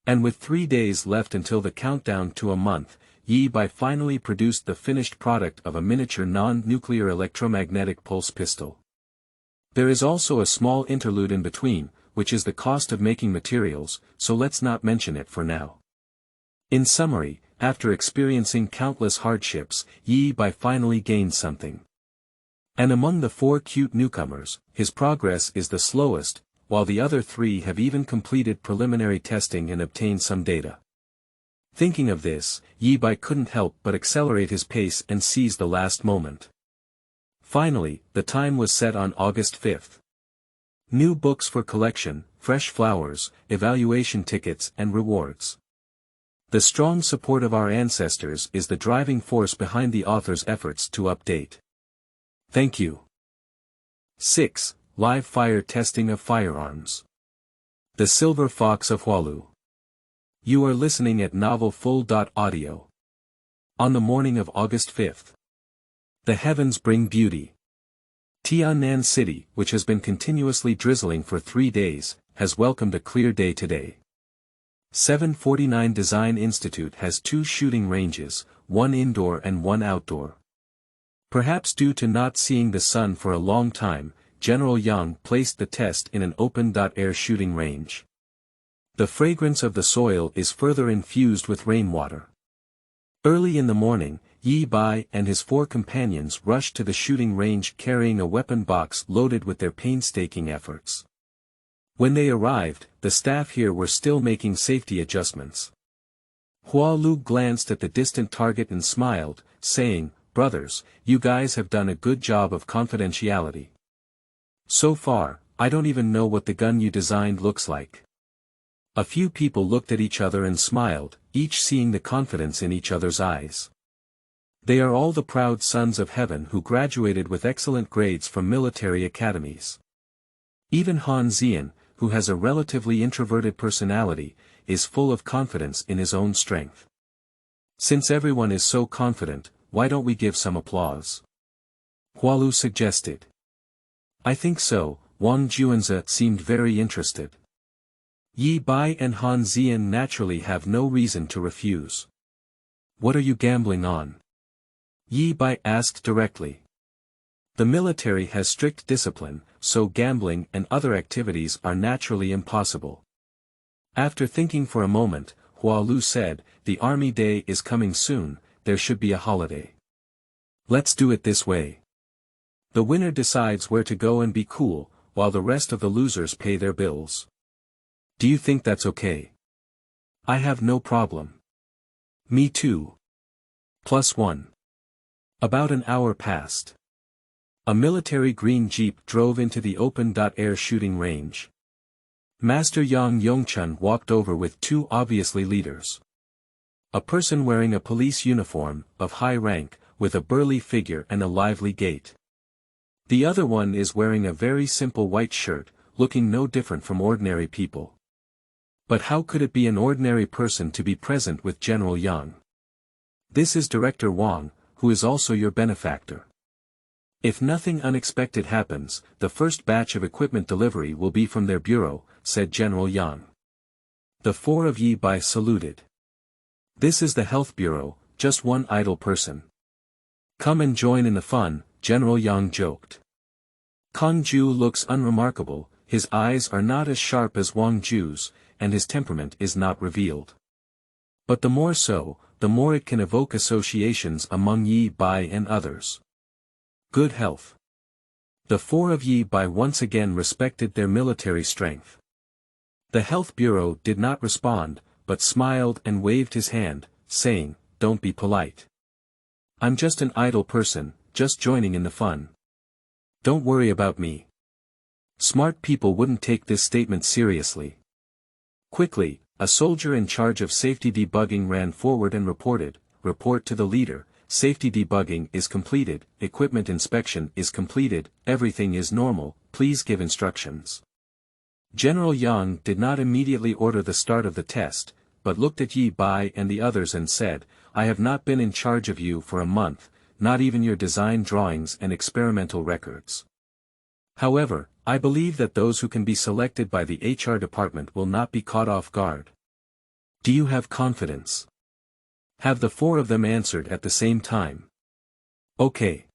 And with 3 days left until the countdown to a month, Yi Bai finally produced the finished product of a miniature non-nuclear electromagnetic pulse pistol. There is also a small interlude in between, which is the cost of making materials, so let's not mention it for now. In summary, after experiencing countless hardships, Yi Bai finally gained something. And among the 4 cute newcomers, his progress is the slowest, while the other 3 have even completed preliminary testing and obtained some data. Thinking of this, Yi Bai couldn't help but accelerate his pace and seize the last moment. Finally, the time was set on August 5th. New books for collection, fresh flowers, evaluation tickets and rewards. The strong support of our ancestors is the driving force behind the author's efforts to update. Thank you. 6. Live fire testing of firearms. The Silver Fox of Hualu. You are listening at novelfull.audio. On the morning of August 5th. The heavens bring beauty. Tiannan City, which has been continuously drizzling for 3 days, has welcomed a clear day today. 749 Design Institute has 2 shooting ranges, 1 indoor and 1 outdoor. Perhaps due to not seeing the sun for a long time, General Yang placed the test in an open-air shooting range. The fragrance of the soil is further infused with rainwater. Early in the morning, Yi Bai and his 4 companions rushed to the shooting range carrying a weapon box loaded with their painstaking efforts. When they arrived, the staff here were still making safety adjustments. Hualu glanced at the distant target and smiled, saying, brothers, you guys have done a good job of confidentiality. So far, I don't even know what the gun you designed looks like." A few people looked at each other and smiled, each seeing the confidence in each other's eyes. They are all the proud sons of heaven who graduated with excellent grades from military academies. Even Han Zian, who has a relatively introverted personality, is full of confidence in his own strength. "Since everyone is so confident, why don't we give some applause?" Hualu suggested. "I think so." Wang Juanzi seemed very interested. Yi Bai and Han Zian naturally have no reason to refuse. "What are you gambling on?" Yi Bai asked directly. "The military has strict discipline, so gambling and other activities are naturally impossible." After thinking for a moment, Hualu said, "The Army Day is coming soon, there should be a holiday. Let's do it this way. The winner decides where to go and be cool, while the rest of the losers pay their bills. Do you think that's okay?" "I have no problem." "Me too. +1. About an hour passed. A military green jeep drove into the open-air shooting range. Master Yang Yongchun walked over with two obviously leaders. A person wearing a police uniform, of high rank, with a burly figure and a lively gait. The other one is wearing a very simple white shirt, looking no different from ordinary people. But how could it be an ordinary person to be present with General Yang? This is Director Wang, who is also your benefactor. If nothing unexpected happens, the first batch of equipment delivery will be from their bureau, said General Yang. The four of Yi Bai saluted. This is the health bureau, just one idle person. Come and join in the fun, General Yang joked. Kang Ju looks unremarkable, his eyes are not as sharp as Wang Ju's, and his temperament is not revealed. But the more so, the more it can evoke associations among Yi Bai and others. Good health. The four of Yi Bai once again respected their military strength. The Health Bureau did not respond, but smiled and waved his hand, saying, "Don't be polite. I'm just an idle person, just joining in the fun. Don't worry about me." Smart people wouldn't take this statement seriously. Quickly, a soldier in charge of safety debugging ran forward and reported, "Report to the leader, safety debugging is completed, equipment inspection is completed, everything is normal, please give instructions." General Yang did not immediately order the start of the test, but looked at Yi Bai and the others and said, "I have not been in charge of you for a month, not even your design drawings and experimental records. However, I believe that those who can be selected by the HR department will not be caught off guard. Do you have confidence?" Have the four of them answered at the same time. "Okay."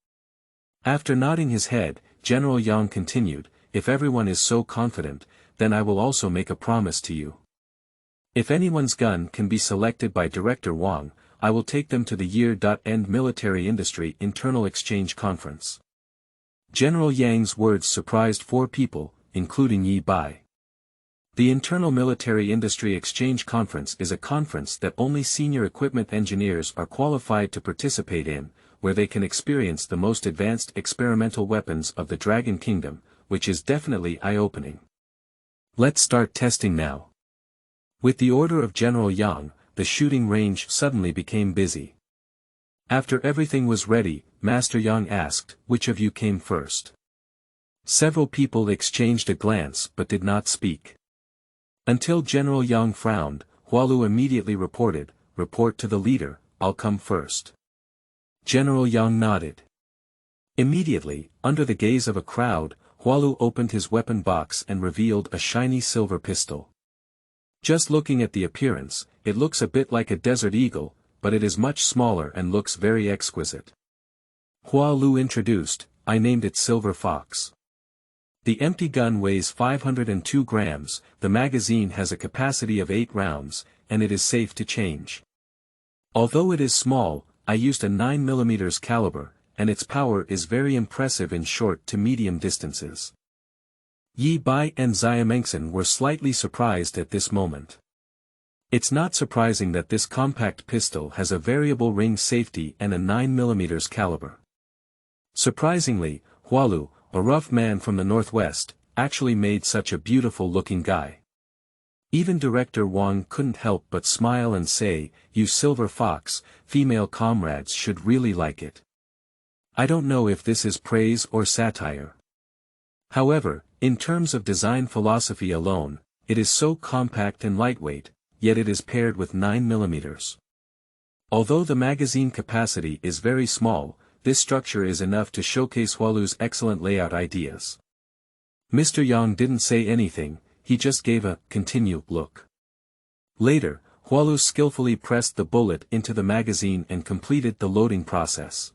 After nodding his head, General Yang continued, "If everyone is so confident, then I will also make a promise to you. If anyone's gun can be selected by Director Wang, I will take them to the year-end military industry internal exchange conference." General Yang's words surprised four people, including Yi Bai. The Internal Military Industry Exchange Conference is a conference that only senior equipment engineers are qualified to participate in, where they can experience the most advanced experimental weapons of the Dragon Kingdom, which is definitely eye-opening. "Let's start testing now." With the order of General Yang, the shooting range suddenly became busy. After everything was ready, Master Yang asked, "Which of you came first?" Several people exchanged a glance but did not speak. Until General Yang frowned, Hualu immediately reported, "Report to the leader, I'll come first." General Yang nodded. Immediately, under the gaze of a crowd, Hualu opened his weapon box and revealed a shiny silver pistol. Just looking at the appearance, it looks a bit like a desert eagle, but it is much smaller and looks very exquisite. Hualu introduced, "I named it Silver Fox. The empty gun weighs 502 grams, the magazine has a capacity of 8 rounds, and it is safe to change. Although it is small, I used a 9mm caliber, and its power is very impressive in short to medium distances." Yi Bai and Xiamengsen were slightly surprised at this moment. It's not surprising that this compact pistol has a variable ring safety and a 9mm caliber. Surprisingly, Hualu, a rough man from the northwest, actually made such a beautiful-looking guy. Even director Wang couldn't help but smile and say, "You Silver Fox, female comrades should really like it." I don't know if this is praise or satire. However, in terms of design philosophy alone, it is so compact and lightweight, yet it is paired with 9mm. Although the magazine capacity is very small, this structure is enough to showcase Hualu's excellent layout ideas. Mr. Yang didn't say anything, he just gave a continue look. Later, Hualu skillfully pressed the bullet into the magazine and completed the loading process.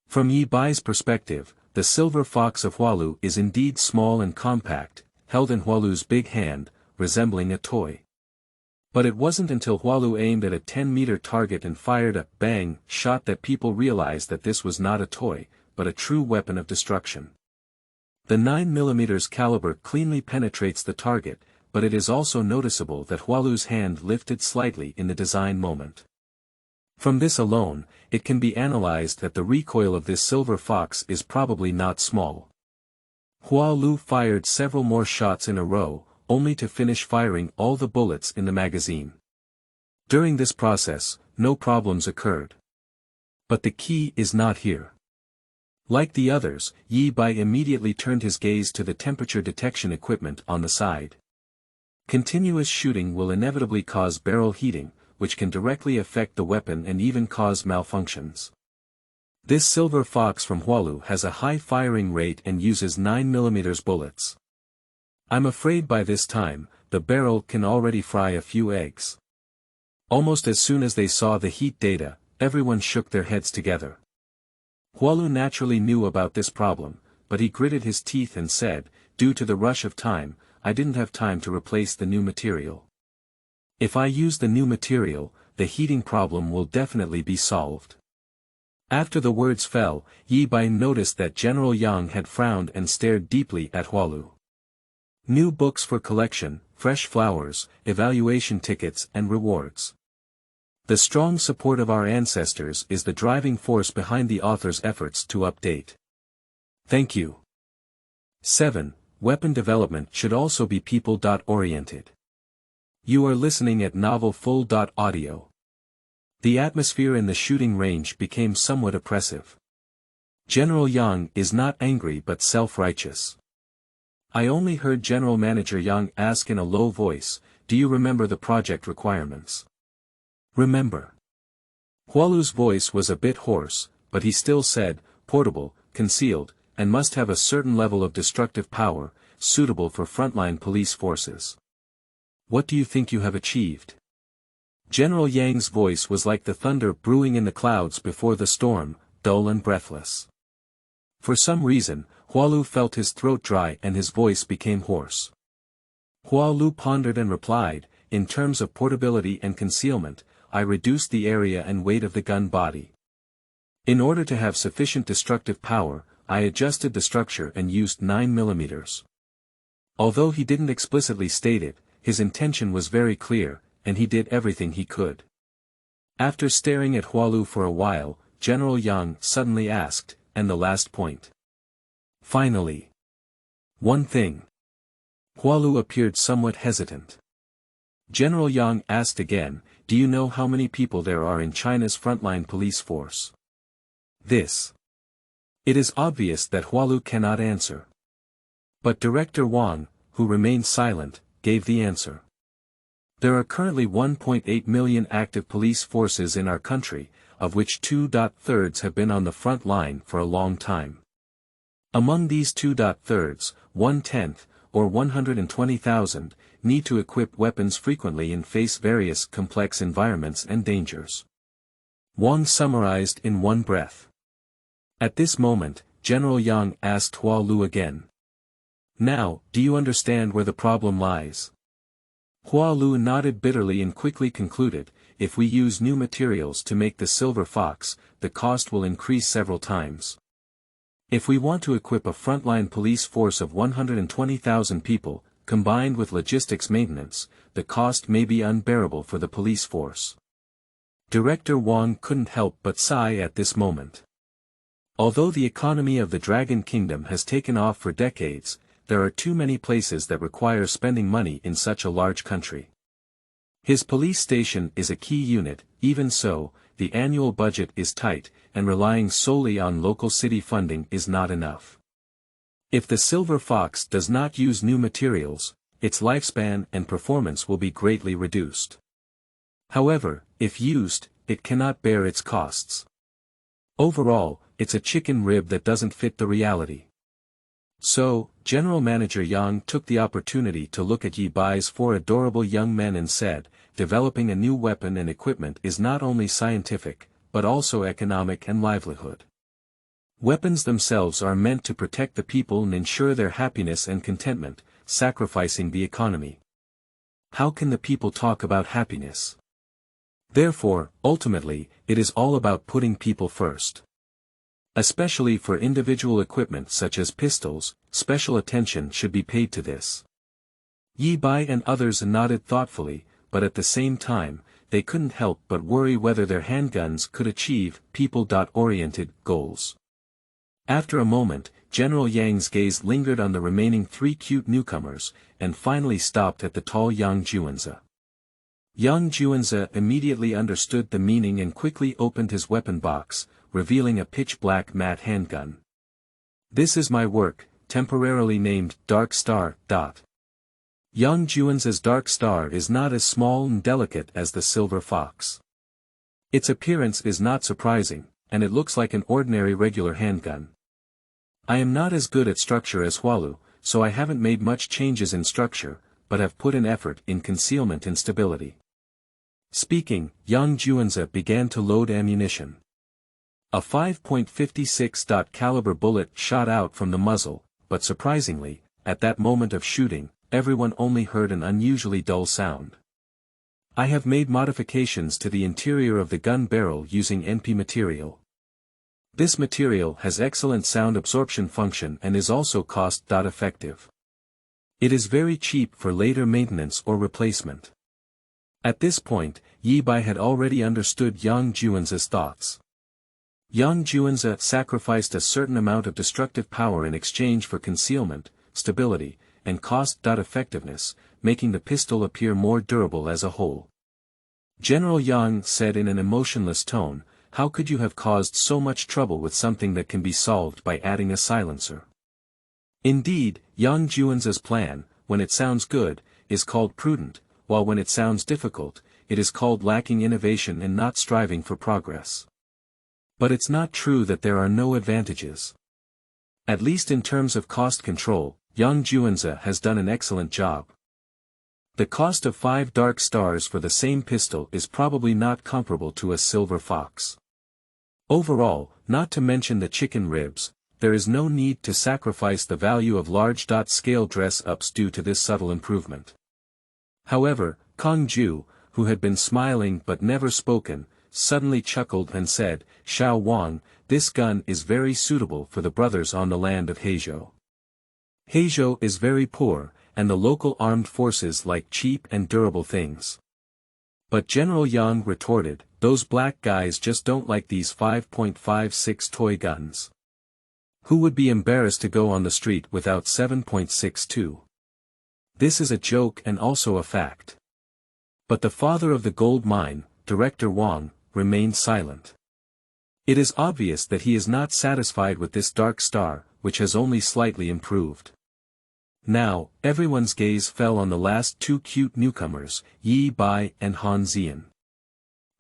From Yi Bai's perspective, the Silver Fox of Hualu is indeed small and compact, held in Hualu's big hand, resembling a toy. But it wasn't until Hualu aimed at a 10-meter target and fired a bang shot that people realized that this was not a toy, but a true weapon of destruction. The 9mm caliber cleanly penetrates the target, but it is also noticeable that Hualu's hand lifted slightly in the design moment. From this alone, it can be analyzed that the recoil of this Silver Fox is probably not small. Hualu fired several more shots in a row, only to finish firing all the bullets in the magazine. During this process, no problems occurred. But the key is not here. Like the others, Yi Bai immediately turned his gaze to the temperature detection equipment on the side. Continuous shooting will inevitably cause barrel heating, which can directly affect the weapon and even cause malfunctions. This Silver Fox from Hualu has a high firing rate and uses 9mm bullets. I'm afraid by this time, the barrel can already fry a few eggs. Almost as soon as they saw the heat data, everyone shook their heads together. Hualu naturally knew about this problem, but he gritted his teeth and said, "Due to the rush of time, I didn't have time to replace the new material. If I use the new material, the heating problem will definitely be solved." After the words fell, Yi Bai noticed that General Yang had frowned and stared deeply at Hualu. New books for collection, fresh flowers, evaluation tickets and rewards. The strong support of our ancestors is the driving force behind the author's efforts to update. Thank you. 7. Weapon development should also be people-oriented. You are listening at novelfull.audio. The atmosphere in the shooting range became somewhat oppressive. General Yang is not angry but self-righteous. I only heard General Manager Yang ask in a low voice, "Do you remember the project requirements?" Remember. Hualu's voice was a bit hoarse, but he still said, "Portable, concealed, and must have a certain level of destructive power, suitable for frontline police forces." What do you think you have achieved? General Yang's voice was like the thunder brewing in the clouds before the storm, dull and breathless. For some reason, Hualu felt his throat dry and his voice became hoarse. Hualu pondered and replied, "In terms of portability and concealment, I reduced the area and weight of the gun body. In order to have sufficient destructive power, I adjusted the structure and used 9mm. Although he didn't explicitly state it, his intention was very clear, and he did everything he could." After staring at Hualu for a while, General Yang suddenly asked, "And the last point?" "Finally. One thing." Hualu appeared somewhat hesitant. General Yang asked again, "Do you know how many people there are in China's frontline police force?" This. It is obvious that Hualu cannot answer. But Director Wang, who remained silent, gave the answer. There are currently 1.8 million active police forces in our country, of which 2/3 have been on the front line for a long time. Among these 2/3, 1/10, or 120,000, need to equip weapons frequently and face various complex environments and dangers. Wang summarized in one breath. At this moment, General Yang asked Hualu again. "Now, do you understand where the problem lies?" Hualu nodded bitterly and quickly concluded, "If we use new materials to make the Silver Fox, the cost will increase several times. If we want to equip a frontline police force of 120,000 people, combined with logistics maintenance, the cost may be unbearable for the police force. Director Wang couldn't help but sigh at this moment. Although the economy of the Dragon Kingdom has taken off for decades, there are too many places that require spending money in such a large country. His police station is a key unit. Even so, the annual budget is tight, and relying solely on local city funding is not enough. If the Silver Fox does not use new materials, its lifespan and performance will be greatly reduced. However, if used, it cannot bear its costs. Overall, it's a chicken rib that doesn't fit the reality. So, General Manager Yang took the opportunity to look at Yi Bai's four adorable young men and said, developing a new weapon and equipment is not only scientific, but also economic and livelihood. Weapons themselves are meant to protect the people and ensure their happiness and contentment, sacrificing the economy. How can the people talk about happiness? Therefore, ultimately, it is all about putting people first. Especially for individual equipment such as pistols, special attention should be paid to this. Yi Bai and others nodded thoughtfully, but at the same time, they couldn't help but worry whether their handguns could achieve people-oriented goals. After a moment, General Yang's gaze lingered on the remaining three cute newcomers, and finally stopped at the tall Yang Juanzi. Yang Juanzi immediately understood the meaning and quickly opened his weapon box, revealing a pitch-black matte handgun. This is my work, temporarily named Dark Star. Yang Juanzi's Dark Star is not as small and delicate as the Silver Fox. Its appearance is not surprising, and it looks like an ordinary regular handgun. I am not as good at structure as Hualu, so I haven't made much changes in structure, but have put in effort in concealment and stability. Speaking, Yang Juanzi began to load ammunition. A 5.56 caliber bullet shot out from the muzzle, but surprisingly, at that moment of shooting, everyone only heard an unusually dull sound. I have made modifications to the interior of the gun barrel using NP material. This material has excellent sound absorption function and is also cost-effective. It is very cheap for later maintenance or replacement. At this point, Yi Bai had already understood Yang Juanzi's thoughts. Yang Juanzi sacrificed a certain amount of destructive power in exchange for concealment, stability, and cost-effectiveness, making the pistol appear more durable as a whole. General Yang said in an emotionless tone, "How could you have caused so much trouble with something that can be solved by adding a silencer?" Indeed, Yang Juanzi's plan, when it sounds good, is called prudent, while when it sounds difficult, it is called lacking innovation and not striving for progress. But it's not true that there are no advantages. At least in terms of cost control, Yang Juanzi has done an excellent job. The cost of 5 Dark Stars for the same pistol is probably not comparable to a Silver Fox. Overall, not to mention the chicken ribs, there is no need to sacrifice the value of large-scale dress-ups due to this subtle improvement. However, Kong Ju, who had been smiling but never spoken, suddenly chuckled and said, "Xiao Wang, this gun is very suitable for the brothers on the land of Heizhou. Heizhou is very poor, and the local armed forces like cheap and durable things." But General Yang retorted, "Those black guys just don't like these 5.56 toy guns. Who would be embarrassed to go on the street without 7.62? This is a joke and also a fact." But the father of the gold mine, Director Wang, remained silent. It is obvious that he is not satisfied with this Dark Star, which has only slightly improved. Now, everyone's gaze fell on the last two cute newcomers, Yi Bai and Han Zian.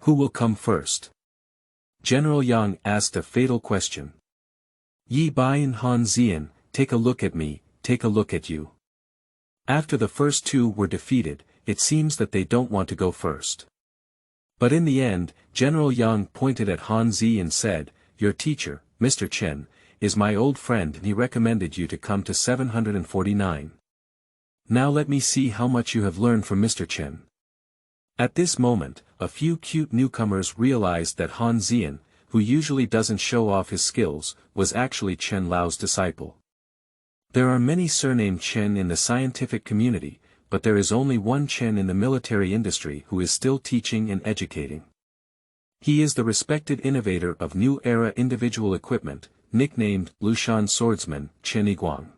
Who will come first? General Yang asked a fatal question. Yi Bai and Han Zian, take a look at me, take a look at you. After the first two were defeated, it seems that they don't want to go first. But in the end, General Yang pointed at Han Zi and said, "Your teacher, Mr. Chen, is my old friend and he recommended you to come to 749. Now let me see how much you have learned from Mr. Chen." At this moment, a few cute newcomers realized that Han Zian, who usually doesn't show off his skills, was actually Chen Lao's disciple. There are many surnamed Chen in the scientific community, but there is only one Chen in the military industry who is still teaching and educating. He is the respected innovator of new era individual equipment, nicknamed Lushan Swordsman, Chen Yiguang.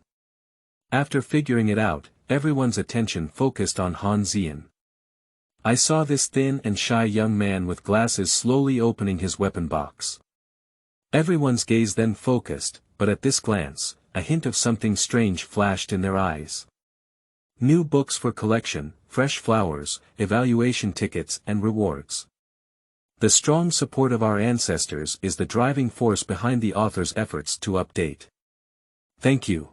After figuring it out, everyone's attention focused on Han Ziyan. I saw this thin and shy young man with glasses slowly opening his weapon box. Everyone's gaze then focused, but at this glance, a hint of something strange flashed in their eyes. New books for collection, fresh flowers, evaluation tickets and rewards. The strong support of our ancestors is the driving force behind the author's efforts to update. Thank you.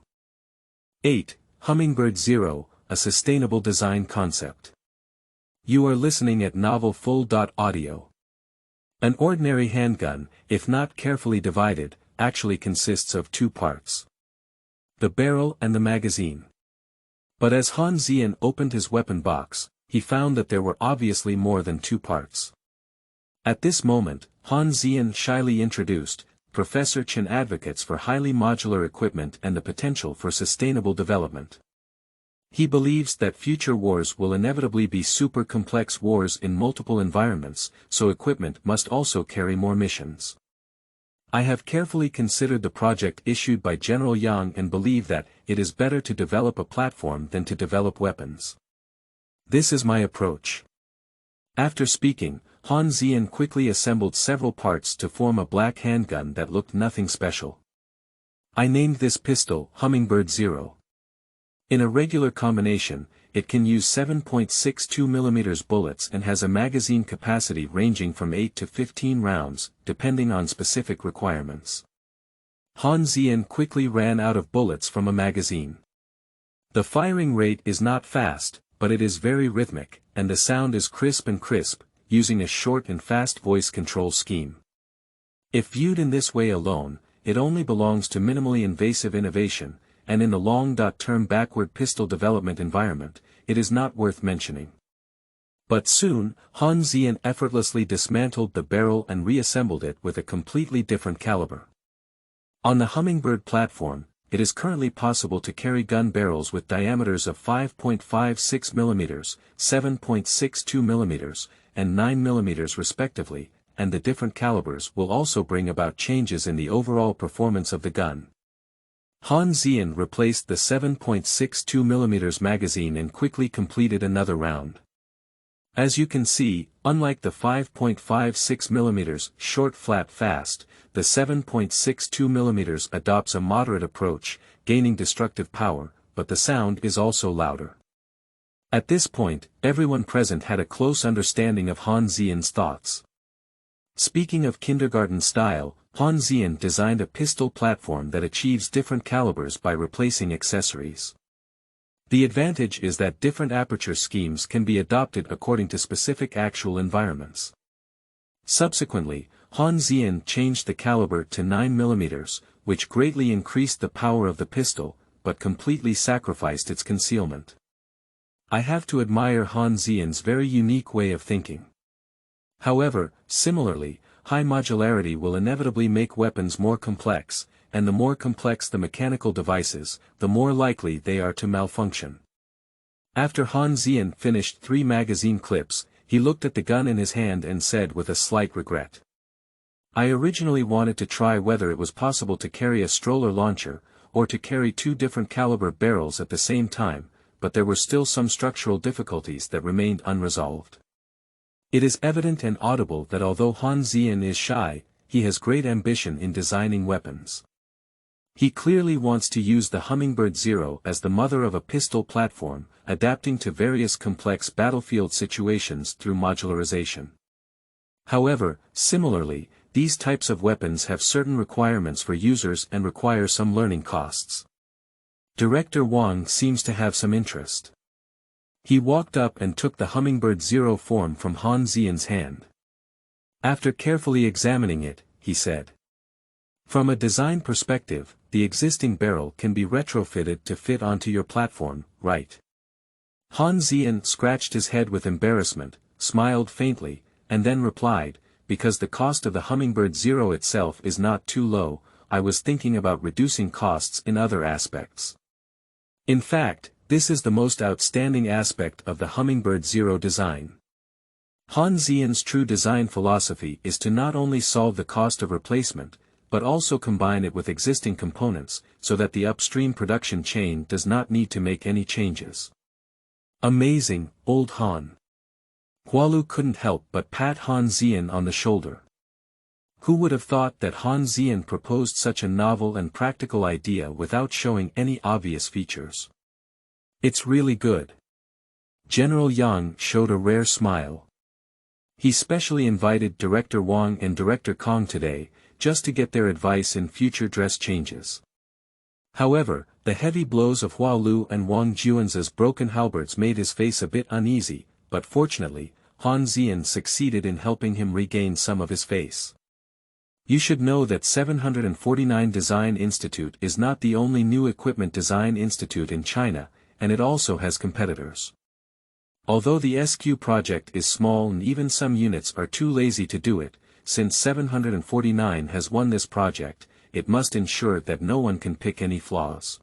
8. Hummingbird Zero, a sustainable design concept. You are listening at novelfull.audio. An ordinary handgun, if not carefully divided, actually consists of two parts: the barrel and the magazine. But as Han Ziyan opened his weapon box, he found that there were obviously more than two parts. At this moment, Han Ziyan shyly introduced, Professor Chen advocates for highly modular equipment and the potential for sustainable development. He believes that future wars will inevitably be super complex wars in multiple environments, so equipment must also carry more missions. I have carefully considered the project issued by General Yang and believe that it is better to develop a platform than to develop weapons. This is my approach. After speaking, Han Ziyan quickly assembled several parts to form a black handgun that looked nothing special. I named this pistol Hummingbird Zero. In a regular combination, it can use 7.62 mm bullets and has a magazine capacity ranging from 8 to 15 rounds, depending on specific requirements. Han Ziyan quickly ran out of bullets from a magazine. The firing rate is not fast, but it is very rhythmic, and the sound is crisp, using a short and fast voice control scheme. If viewed in this way alone, it only belongs to minimally invasive innovation, and in the long-term backward pistol development environment, it is not worth mentioning. But soon, Han Ziyan effortlessly dismantled the barrel and reassembled it with a completely different caliber. On the Hummingbird platform, it is currently possible to carry gun barrels with diameters of 5.56 mm, 7.62 mm, and 9 mm respectively, and the different calibers will also bring about changes in the overall performance of the gun. Han Ziyan replaced the 7.62 mm magazine and quickly completed another round. As you can see, unlike the 5.56 mm short flat fast, the 7.62 mm adopts a moderate approach, gaining destructive power, but the sound is also louder. At this point, everyone present had a close understanding of Han Ziyan's thoughts. Speaking of kindergarten style, Han Ziyan designed a pistol platform that achieves different calibers by replacing accessories. The advantage is that different aperture schemes can be adopted according to specific actual environments. Subsequently, Han Ziyan changed the caliber to 9 mm, which greatly increased the power of the pistol, but completely sacrificed its concealment. I have to admire Han Ziyan's very unique way of thinking. However, similarly, high modularity will inevitably make weapons more complex, and the more complex the mechanical devices, the more likely they are to malfunction. After Han Ziyan finished 3 magazine clips, he looked at the gun in his hand and said with a slight regret. I originally wanted to try whether it was possible to carry a stroller launcher, or to carry 2 different caliber barrels at the same time, but there were still some structural difficulties that remained unresolved. It is evident and audible that although Han Ziyan is shy, he has great ambition in designing weapons. He clearly wants to use the Hummingbird Zero as the mother of a pistol platform, adapting to various complex battlefield situations through modularization. However, similarly, these types of weapons have certain requirements for users and require some learning costs. Director Wang seems to have some interest. He walked up and took the Hummingbird Zero form from Han Ziyan's hand. After carefully examining it, he said, "From a design perspective, the existing barrel can be retrofitted to fit onto your platform, right?" Han Ziyan scratched his head with embarrassment, smiled faintly, and then replied, "Because the cost of the Hummingbird Zero itself is not too low, I was thinking about reducing costs in other aspects." In fact, this is the most outstanding aspect of the Hummingbird Zero design. Han Zian's true design philosophy is to not only solve the cost of replacement, but also combine it with existing components, so that the upstream production chain does not need to make any changes. Amazing, old Han. Hualu couldn't help but pat Han Zian on the shoulder. Who would have thought that Han Zian proposed such a novel and practical idea without showing any obvious features? It's really good. General Yang showed a rare smile. He specially invited Director Wang and Director Kong today, just to get their advice in future dress changes. However, the heavy blows of Hualu and Wang Juan's broken halberds made his face a bit uneasy, but fortunately, Han Zian succeeded in helping him regain some of his face. You should know that 749 Design Institute is not the only new equipment design institute in China, and it also has competitors. Although the SQ project is small and even some units are too lazy to do it, since 749 has won this project, it must ensure that no one can pick any flaws.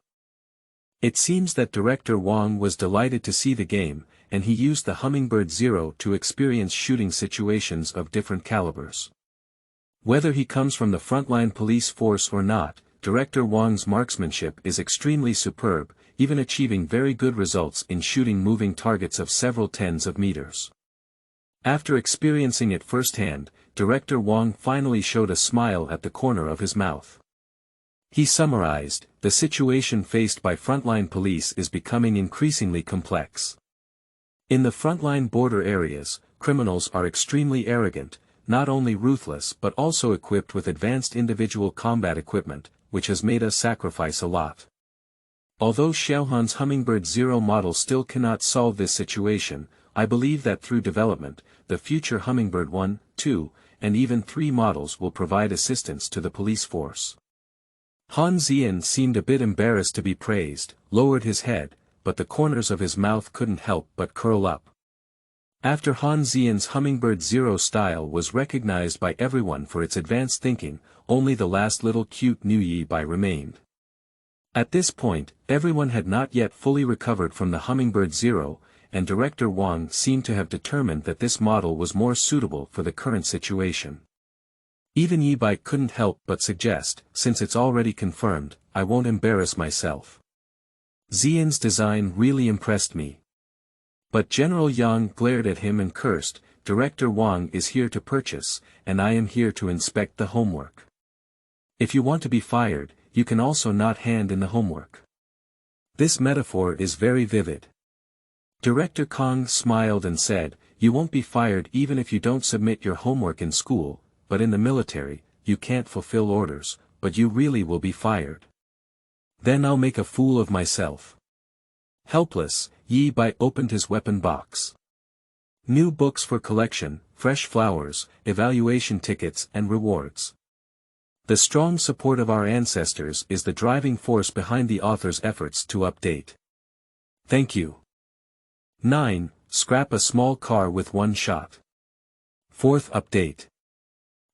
It seems that Director Wang was delighted to see the game, and he used the Hummingbird Zero to experience shooting situations of different calibers. Whether he comes from the frontline police force or not, Director Wang's marksmanship is extremely superb, even achieving very good results in shooting moving targets of several tens of meters. After experiencing it firsthand, Director Wang finally showed a smile at the corner of his mouth. He summarized, the situation faced by frontline police is becoming increasingly complex. In the frontline border areas, criminals are extremely arrogant, not only ruthless but also equipped with advanced individual combat equipment, which has made us sacrifice a lot. Although Xiaohan's Hummingbird Zero model still cannot solve this situation, I believe that through development, the future Hummingbird 1, 2, and even 3 models will provide assistance to the police force. Han Zian seemed a bit embarrassed to be praised, lowered his head, but the corners of his mouth couldn't help but curl up. After Han Zian's Hummingbird Zero style was recognized by everyone for its advanced thinking, only the last little cute new Yi Bai remained. At this point, everyone had not yet fully recovered from the Hummingbird Zero, and Director Wang seemed to have determined that this model was more suitable for the current situation. Even Yi Bai couldn't help but suggest, since it's already confirmed, I won't embarrass myself. Zian's design really impressed me. But General Yang glared at him and cursed, Director Wang is here to purchase, and I am here to inspect the homework. If you want to be fired, you can also not hand in the homework. This metaphor is very vivid. Director Kong smiled and said, you won't be fired even if you don't submit your homework in school, but in the military, you can't fulfill orders, but you really will be fired. Then I'll make a fool of myself. Helpless, Yi Bai opened his weapon box. New books for collection, fresh flowers, evaluation tickets and rewards. The strong support of our ancestors is the driving force behind the author's efforts to update. Thank you. 9. Scrap a small car with one shot. 4th update.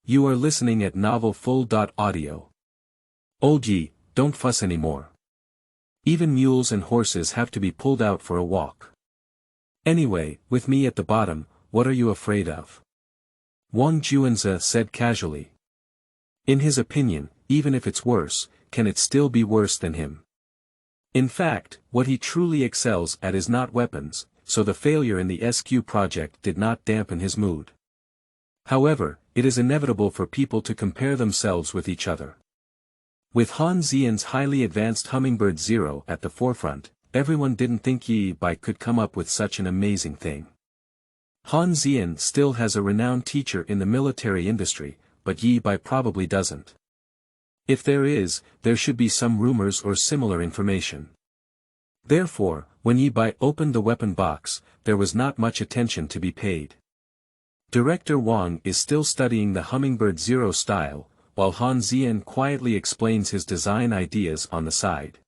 You are listening at novelfull.audio. Old Yi, don't fuss anymore. Even mules and horses have to be pulled out for a walk. Anyway, with me at the bottom, what are you afraid of? Wang Juanze said casually. In his opinion, even if it's worse, can it still be worse than him? In fact, what he truly excels at is not weapons, so the failure in the SQ project did not dampen his mood. However, it is inevitable for people to compare themselves with each other. With Han Zian's highly advanced Hummingbird Zero at the forefront, everyone didn't think Yi Bai could come up with such an amazing thing. Han Zian still has a renowned teacher in the military industry, but Yi Bai probably doesn't. If there is, there should be some rumors or similar information. Therefore, when Yi Bai opened the weapon box, there was not much attention to be paid. Director Wang is still studying the Hummingbird Zero style, while Han Zian quietly explains his design ideas on the side.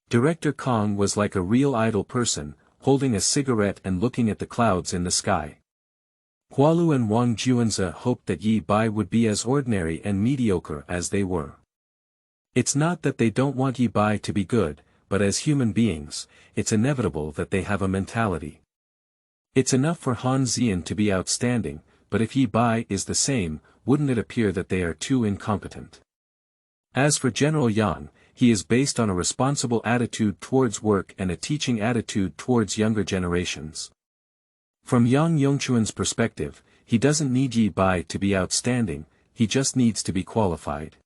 Director Kong was like a real idle person, holding a cigarette and looking at the clouds in the sky. Hualu and Wang Juanze hoped that Yi Bai would be as ordinary and mediocre as they were. It's not that they don't want Yi Bai to be good, but as human beings, it's inevitable that they have a mentality. It's enough for Han Zian to be outstanding, but if Yi Bai is the same, wouldn't it appear that they are too incompetent? As for General Yang, he is based on a responsible attitude towards work and a teaching attitude towards younger generations. From Yang Yongchuan's perspective, he doesn't need Yi Bai to be outstanding, he just needs to be qualified.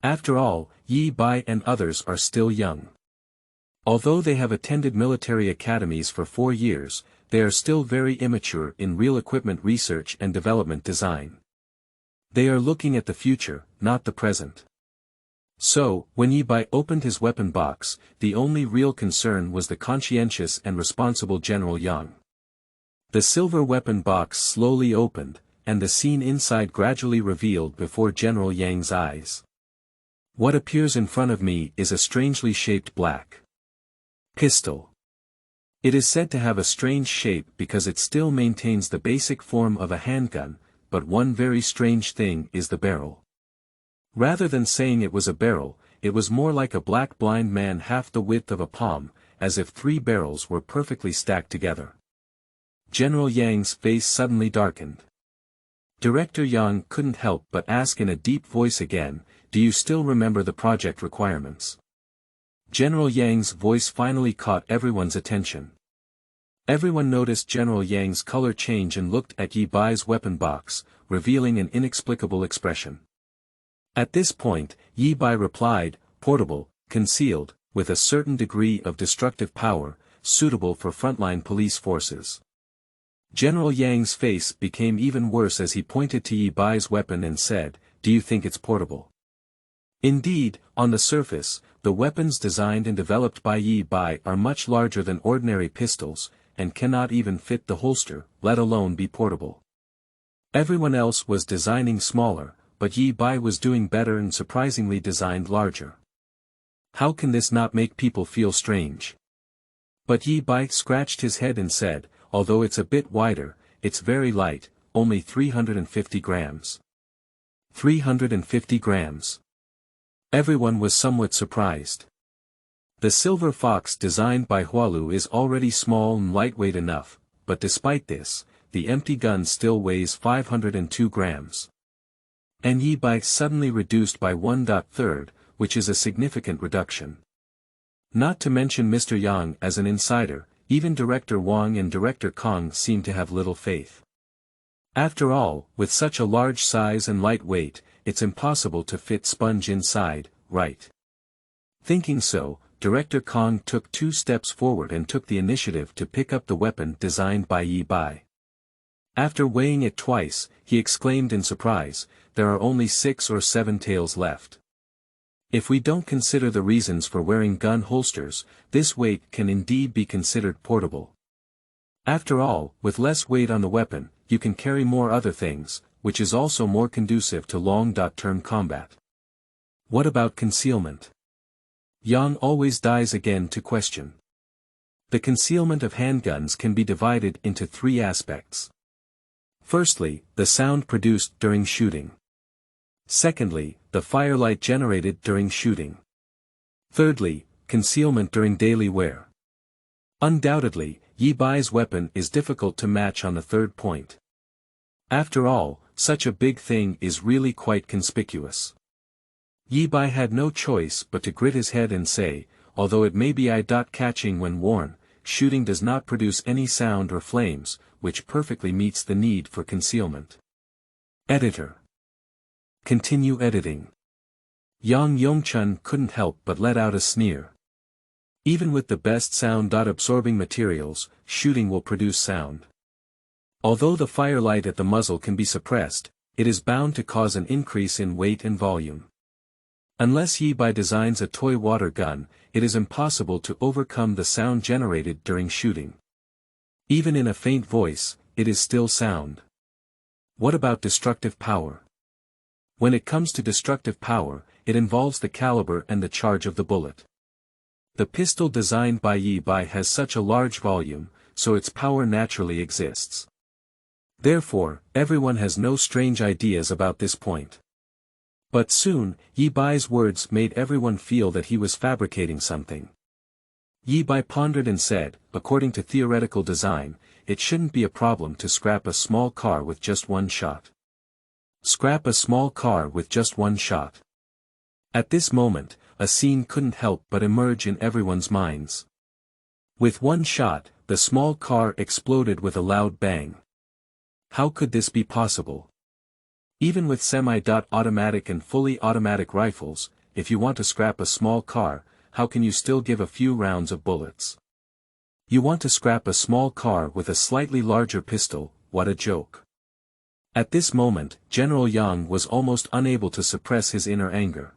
After all, Yi Bai and others are still young. Although they have attended military academies for 4 years, they are still very immature in real equipment research and development design. They are looking at the future, not the present. So, when Yi Bai opened his weapon box, the only real concern was the conscientious and responsible General Yang. The silver weapon box slowly opened, and the scene inside gradually revealed before General Yang's eyes. What appears in front of me is a strangely shaped black pistol. It is said to have a strange shape because it still maintains the basic form of a handgun, but one very strange thing is the barrel. Rather than saying it was a barrel, it was more like a black blind man half the width of a palm, as if 3 barrels were perfectly stacked together. General Yang's face suddenly darkened. Director Yang couldn't help but ask in a deep voice again, "Do you still remember the project requirements?" General Yang's voice finally caught everyone's attention. Everyone noticed General Yang's color change and looked at Yi Bai's weapon box, revealing an inexplicable expression. At this point, Yi Bai replied, "Portable, concealed, with a certain degree of destructive power, suitable for frontline police forces." General Yang's face became even worse as he pointed to Yi Bai's weapon and said, "Do you think it's portable?" Indeed, on the surface, the weapons designed and developed by Yi Bai are much larger than ordinary pistols, and cannot even fit the holster, let alone be portable. Everyone else was designing smaller, but Yi Bai was doing better and surprisingly designed larger. How can this not make people feel strange? But Yi Bai scratched his head and said, "Although it's a bit wider, it's very light, only 350 grams. 350 grams. Everyone was somewhat surprised. The Silver Fox designed by Hualu is already small and lightweight enough, but despite this, the empty gun still weighs 502 grams. And Yi Bai suddenly reduced by 1/3, which is a significant reduction. Not to mention Mr. Yang as an insider, even Director Wang and Director Kong seemed to have little faith. After all, with such a large size and light weight, it's impossible to fit sponge inside, right? Thinking so, Director Kong took 2 steps forward and took the initiative to pick up the weapon designed by Yi Bai. After weighing it twice, he exclaimed in surprise, "There are only 6 or 7 tails left." If we don't consider the reasons for wearing gun holsters, this weight can indeed be considered portable. After all, with less weight on the weapon, you can carry more other things, which is also more conducive to long-term combat. What about concealment? Yang always dies again to question. The concealment of handguns can be divided into 3 aspects. Firstly, the sound produced during shooting. Secondly, the firelight generated during shooting. Thirdly, concealment during daily wear. Undoubtedly, Yi Bai's weapon is difficult to match on the 3rd point. After all, such a big thing is really quite conspicuous. Yi Bai had no choice but to grit his head and say, "Although it may be eye-catching when worn, shooting does not produce any sound or flames, which perfectly meets the need for concealment." Editor. Continue editing. Yang Yongchun couldn't help but let out a sneer. Even with the best sound-absorbing materials, shooting will produce sound. Although the firelight at the muzzle can be suppressed, it is bound to cause an increase in weight and volume. Unless Yi Bai designs a toy water gun, it is impossible to overcome the sound generated during shooting. Even in a faint voice, it is still sound. What about destructive power? When it comes to destructive power, it involves the caliber and the charge of the bullet. The pistol designed by Yi Bai has such a large volume, so its power naturally exists. Therefore, everyone has no strange ideas about this point. But soon, Yi Bai's words made everyone feel that he was fabricating something. Yi Bai pondered and said, according to theoretical design, it shouldn't be a problem to scrap a small car with just one shot. Scrap a small car with just one shot. At this moment, a scene couldn't help but emerge in everyone's minds. With one shot, the small car exploded with a loud bang. How could this be possible? Even with semi-automatic and fully automatic rifles, if you want to scrap a small car, how can you still give a few rounds of bullets? You want to scrap a small car with a slightly larger pistol, what a joke. At this moment, General Yang was almost unable to suppress his inner anger.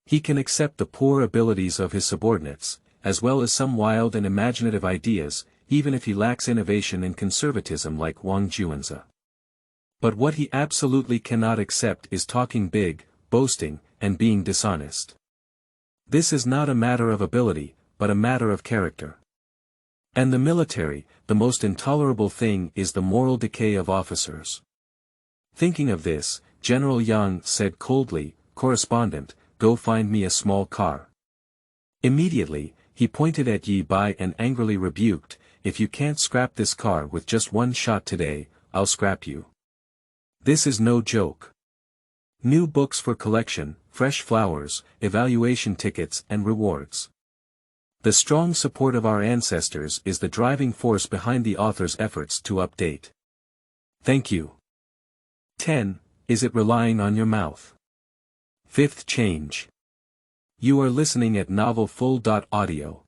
He can accept the poor abilities of his subordinates, as well as some wild and imaginative ideas, even if he lacks innovation and conservatism like Wang Juanzi. But what he absolutely cannot accept is talking big, boasting, and being dishonest. This is not a matter of ability, but a matter of character. And the military, the most intolerable thing is the moral decay of officers. Thinking of this, General Yang said coldly, "Correspondent, go find me a small car." Immediately, he pointed at Yi Bai and angrily rebuked, "If you can't scrap this car with just one shot today, I'll scrap you." This is no joke. New books for collection, fresh flowers, evaluation tickets and rewards. The strong support of our ancestors is the driving force behind the author's efforts to update. Thank you. 10. Is it relying on your mouth? Fifth change. You are listening at Novel Full. Audio.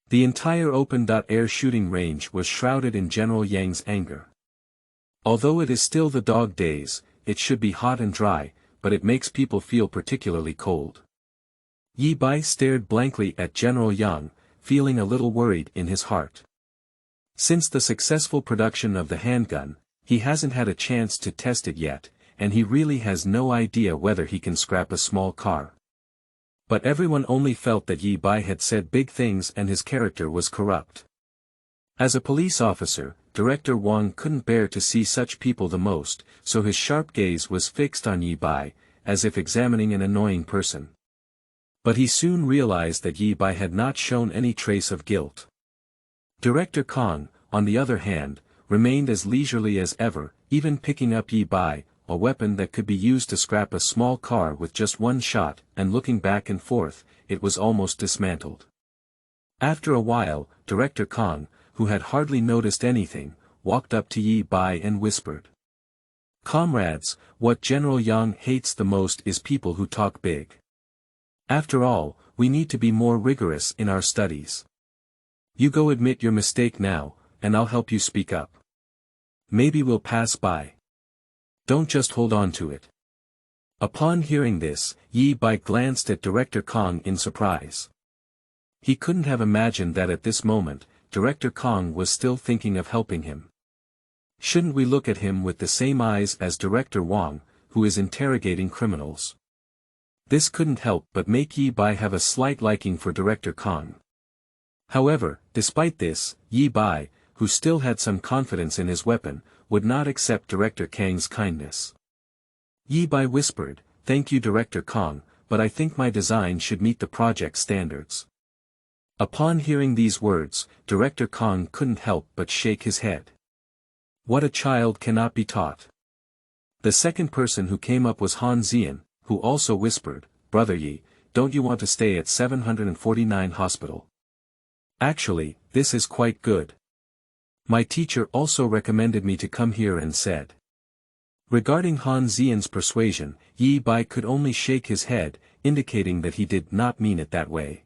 The entire open-air shooting range was shrouded in General Yang's anger. Although it is still the dog days, it should be hot and dry, but it makes people feel particularly cold. Yi Bai stared blankly at General Yang, feeling a little worried in his heart. Since the successful production of the handgun, he hasn't had a chance to test it yet, and he really has no idea whether he can scrap a small car. But everyone only felt that Yi Bai had said big things and his character was corrupt. As a police officer, Director Wang couldn't bear to see such people the most, so his sharp gaze was fixed on Yi Bai, as if examining an annoying person. But he soon realized that Yi Bai had not shown any trace of guilt. Director Kong, on the other hand, remained as leisurely as ever, even picking up Yi Bai, a weapon that could be used to scrap a small car with just one shot, and looking back and forth, it was almost dismantled. After a while, Director Kong, who had hardly noticed anything, walked up to Yi Bai and whispered. "Comrades, what General Yang hates the most is people who talk big. After all, we need to be more rigorous in our studies. You go admit your mistake now, and I'll help you speak up. Maybe we'll pass by. Don't just hold on to it." Upon hearing this, Yi Bai glanced at Director Kong in surprise. He couldn't have imagined that at this moment, Director Kong was still thinking of helping him. Shouldn't we look at him with the same eyes as Director Wang, who is interrogating criminals? This couldn't help but make Yi Bai have a slight liking for Director Kong. However, despite this, Yi Bai, who still had some confidence in his weapon, would not accept Director Kang's kindness. Yi Bai whispered, "Thank you Director Kong, but I think my design should meet the project standards." Upon hearing these words, Director Kong couldn't help but shake his head. What a child cannot be taught. The second person who came up was Han Zian, who also whispered, "Brother Yi, don't you want to stay at 749 Hospital? Actually, this is quite good. My teacher also recommended me to come here and said." Regarding Han Zian's persuasion, Yi Bai could only shake his head, indicating that he did not mean it that way.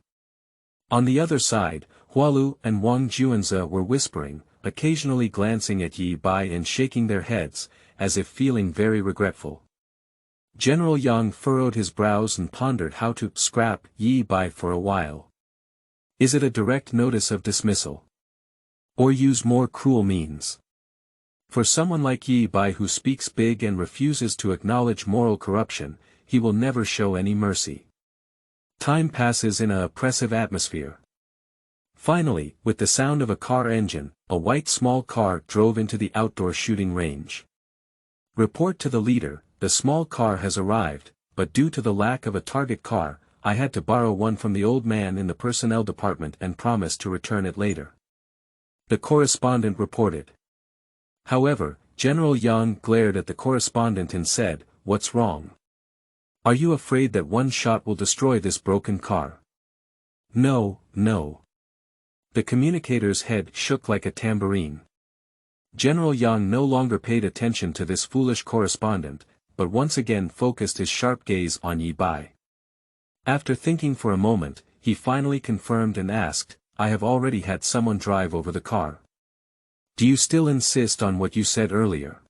On the other side, Hualu and Wang Juanzi were whispering, occasionally glancing at Yi Bai and shaking their heads, as if feeling very regretful. General Yang furrowed his brows and pondered how to scrap Yi Bai for a while. Is it a direct notice of dismissal? Or use more cruel means? For someone like Yi Bai who speaks big and refuses to acknowledge moral corruption, he will never show any mercy. Time passes in an oppressive atmosphere. Finally, with the sound of a car engine, a white small car drove into the outdoor shooting range. Report to the leader, the small car has arrived, but due to the lack of a target car, I had to borrow one from the old man in the personnel department and promised to return it later. The correspondent reported. However, General Yang glared at the correspondent and said, "What's wrong? Are you afraid that one shot will destroy this broken car?" "No, no." The communicator's head shook like a tambourine. General Yang no longer paid attention to this foolish correspondent, but once again focused his sharp gaze on Yi Bai. After thinking for a moment, he finally confirmed and asked, "I have already had someone drive over the car. Do you still insist on what you said earlier?"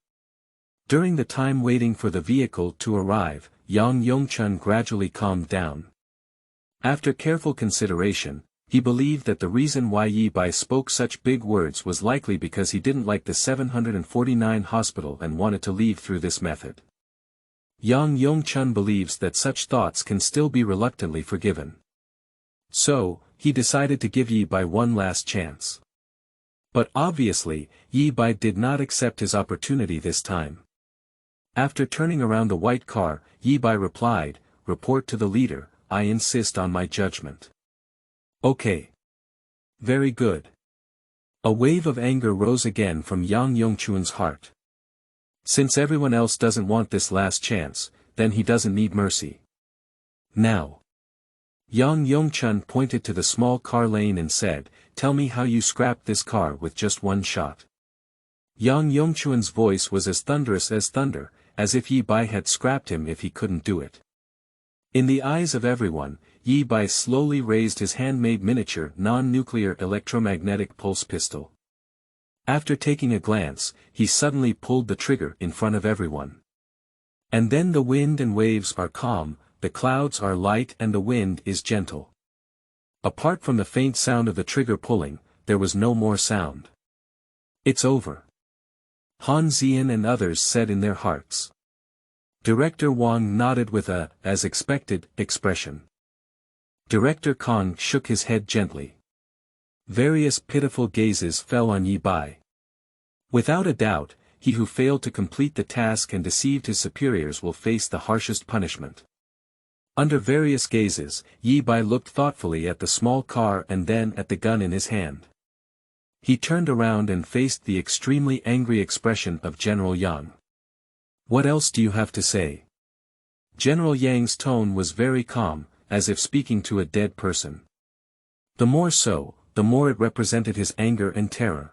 During the time waiting for the vehicle to arrive, Yang Yongchun gradually calmed down. After careful consideration, he believed that the reason why Yi Bai spoke such big words was likely because he didn't like the 749 hospital and wanted to leave through this method. Yang Yongchun believes that such thoughts can still be reluctantly forgiven. So, he decided to give Yi Bai one last chance. But obviously, Yi Bai did not accept his opportunity this time. After turning around the white car, Yi Bai replied, "Report to the leader, I insist on my judgment." "Okay. Very good." A wave of anger rose again from Yang Yongchun's heart. Since everyone else doesn't want this last chance, then he doesn't need mercy. Now. Yang Yongchun pointed to the small car lane and said, "Tell me how you scrapped this car with just one shot." Yang Yongchun's voice was as thunderous as thunder, as if Yi Bai had scrapped him if he couldn't do it. In the eyes of everyone, Yi Bai slowly raised his handmade miniature non-nuclear electromagnetic pulse pistol. After taking a glance, he suddenly pulled the trigger in front of everyone. And then the wind and waves are calm, the clouds are light and the wind is gentle. Apart from the faint sound of the trigger pulling, there was no more sound. "It's over," Han Zian and others said in their hearts. Director Wang nodded with a, as expected, expression. Director Kong shook his head gently. Various pitiful gazes fell on Yi Bai. Without a doubt, he who failed to complete the task and deceived his superiors will face the harshest punishment. Under various gazes, Yi Bai looked thoughtfully at the small car and then at the gun in his hand. He turned around and faced the extremely angry expression of General Yang. "What else do you have to say?" General Yang's tone was very calm, as if speaking to a dead person. The more so, the more it represented his anger and terror.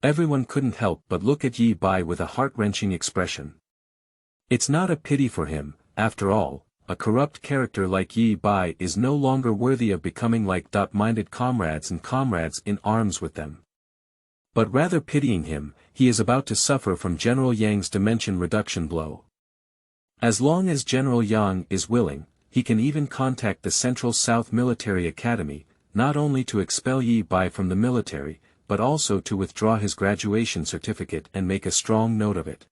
Everyone couldn't help but look at Yi Bai with a heart-wrenching expression. It's not a pity for him, after all, a corrupt character like Yi Bai is no longer worthy of becoming like dot-minded comrades and comrades in arms with them. But rather pitying him, he is about to suffer from General Yang's dimension reduction blow. As long as General Yang is willing, he can even contact the Central South Military Academy, not only to expel Yi Bai from the military, but also to withdraw his graduation certificate and make a strong note of it.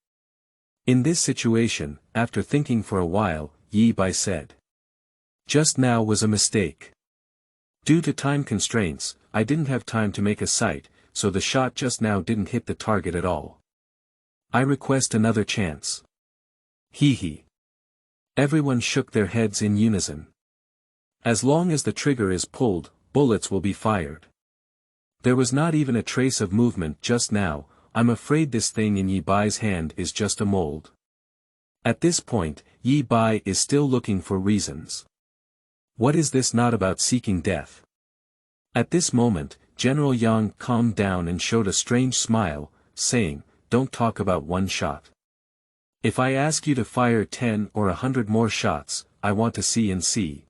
In this situation, after thinking for a while, Yi Bai said, "Just now was a mistake. Due to time constraints, I didn't have time to make a sight, so the shot just now didn't hit the target at all. I request another chance." Hee. Everyone shook their heads in unison. As long as the trigger is pulled, bullets will be fired. There was not even a trace of movement just now. I'm afraid this thing in Yi Bai's hand is just a mold. At this point, Yi Bai is still looking for reasons. What is this not about seeking death? At this moment, General Yang calmed down and showed a strange smile, saying, "Don't talk about one shot. If I ask you to fire 10 or 100 more shots, I want to see and see.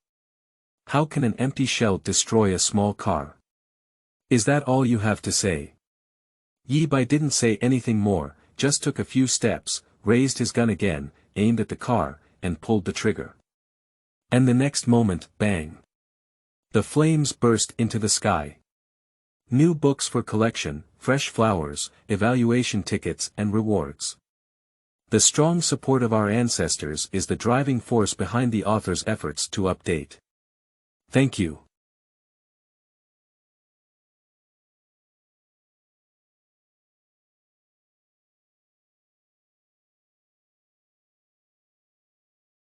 How can an empty shell destroy a small car? Is that all you have to say?" Yi Bai didn't say anything more, just took a few steps, raised his gun again, aimed at the car, and pulled the trigger. And the next moment, bang! The flames burst into the sky. New books for collection, fresh flowers, evaluation tickets and rewards. The strong support of our ancestors is the driving force behind the author's efforts to update. Thank you.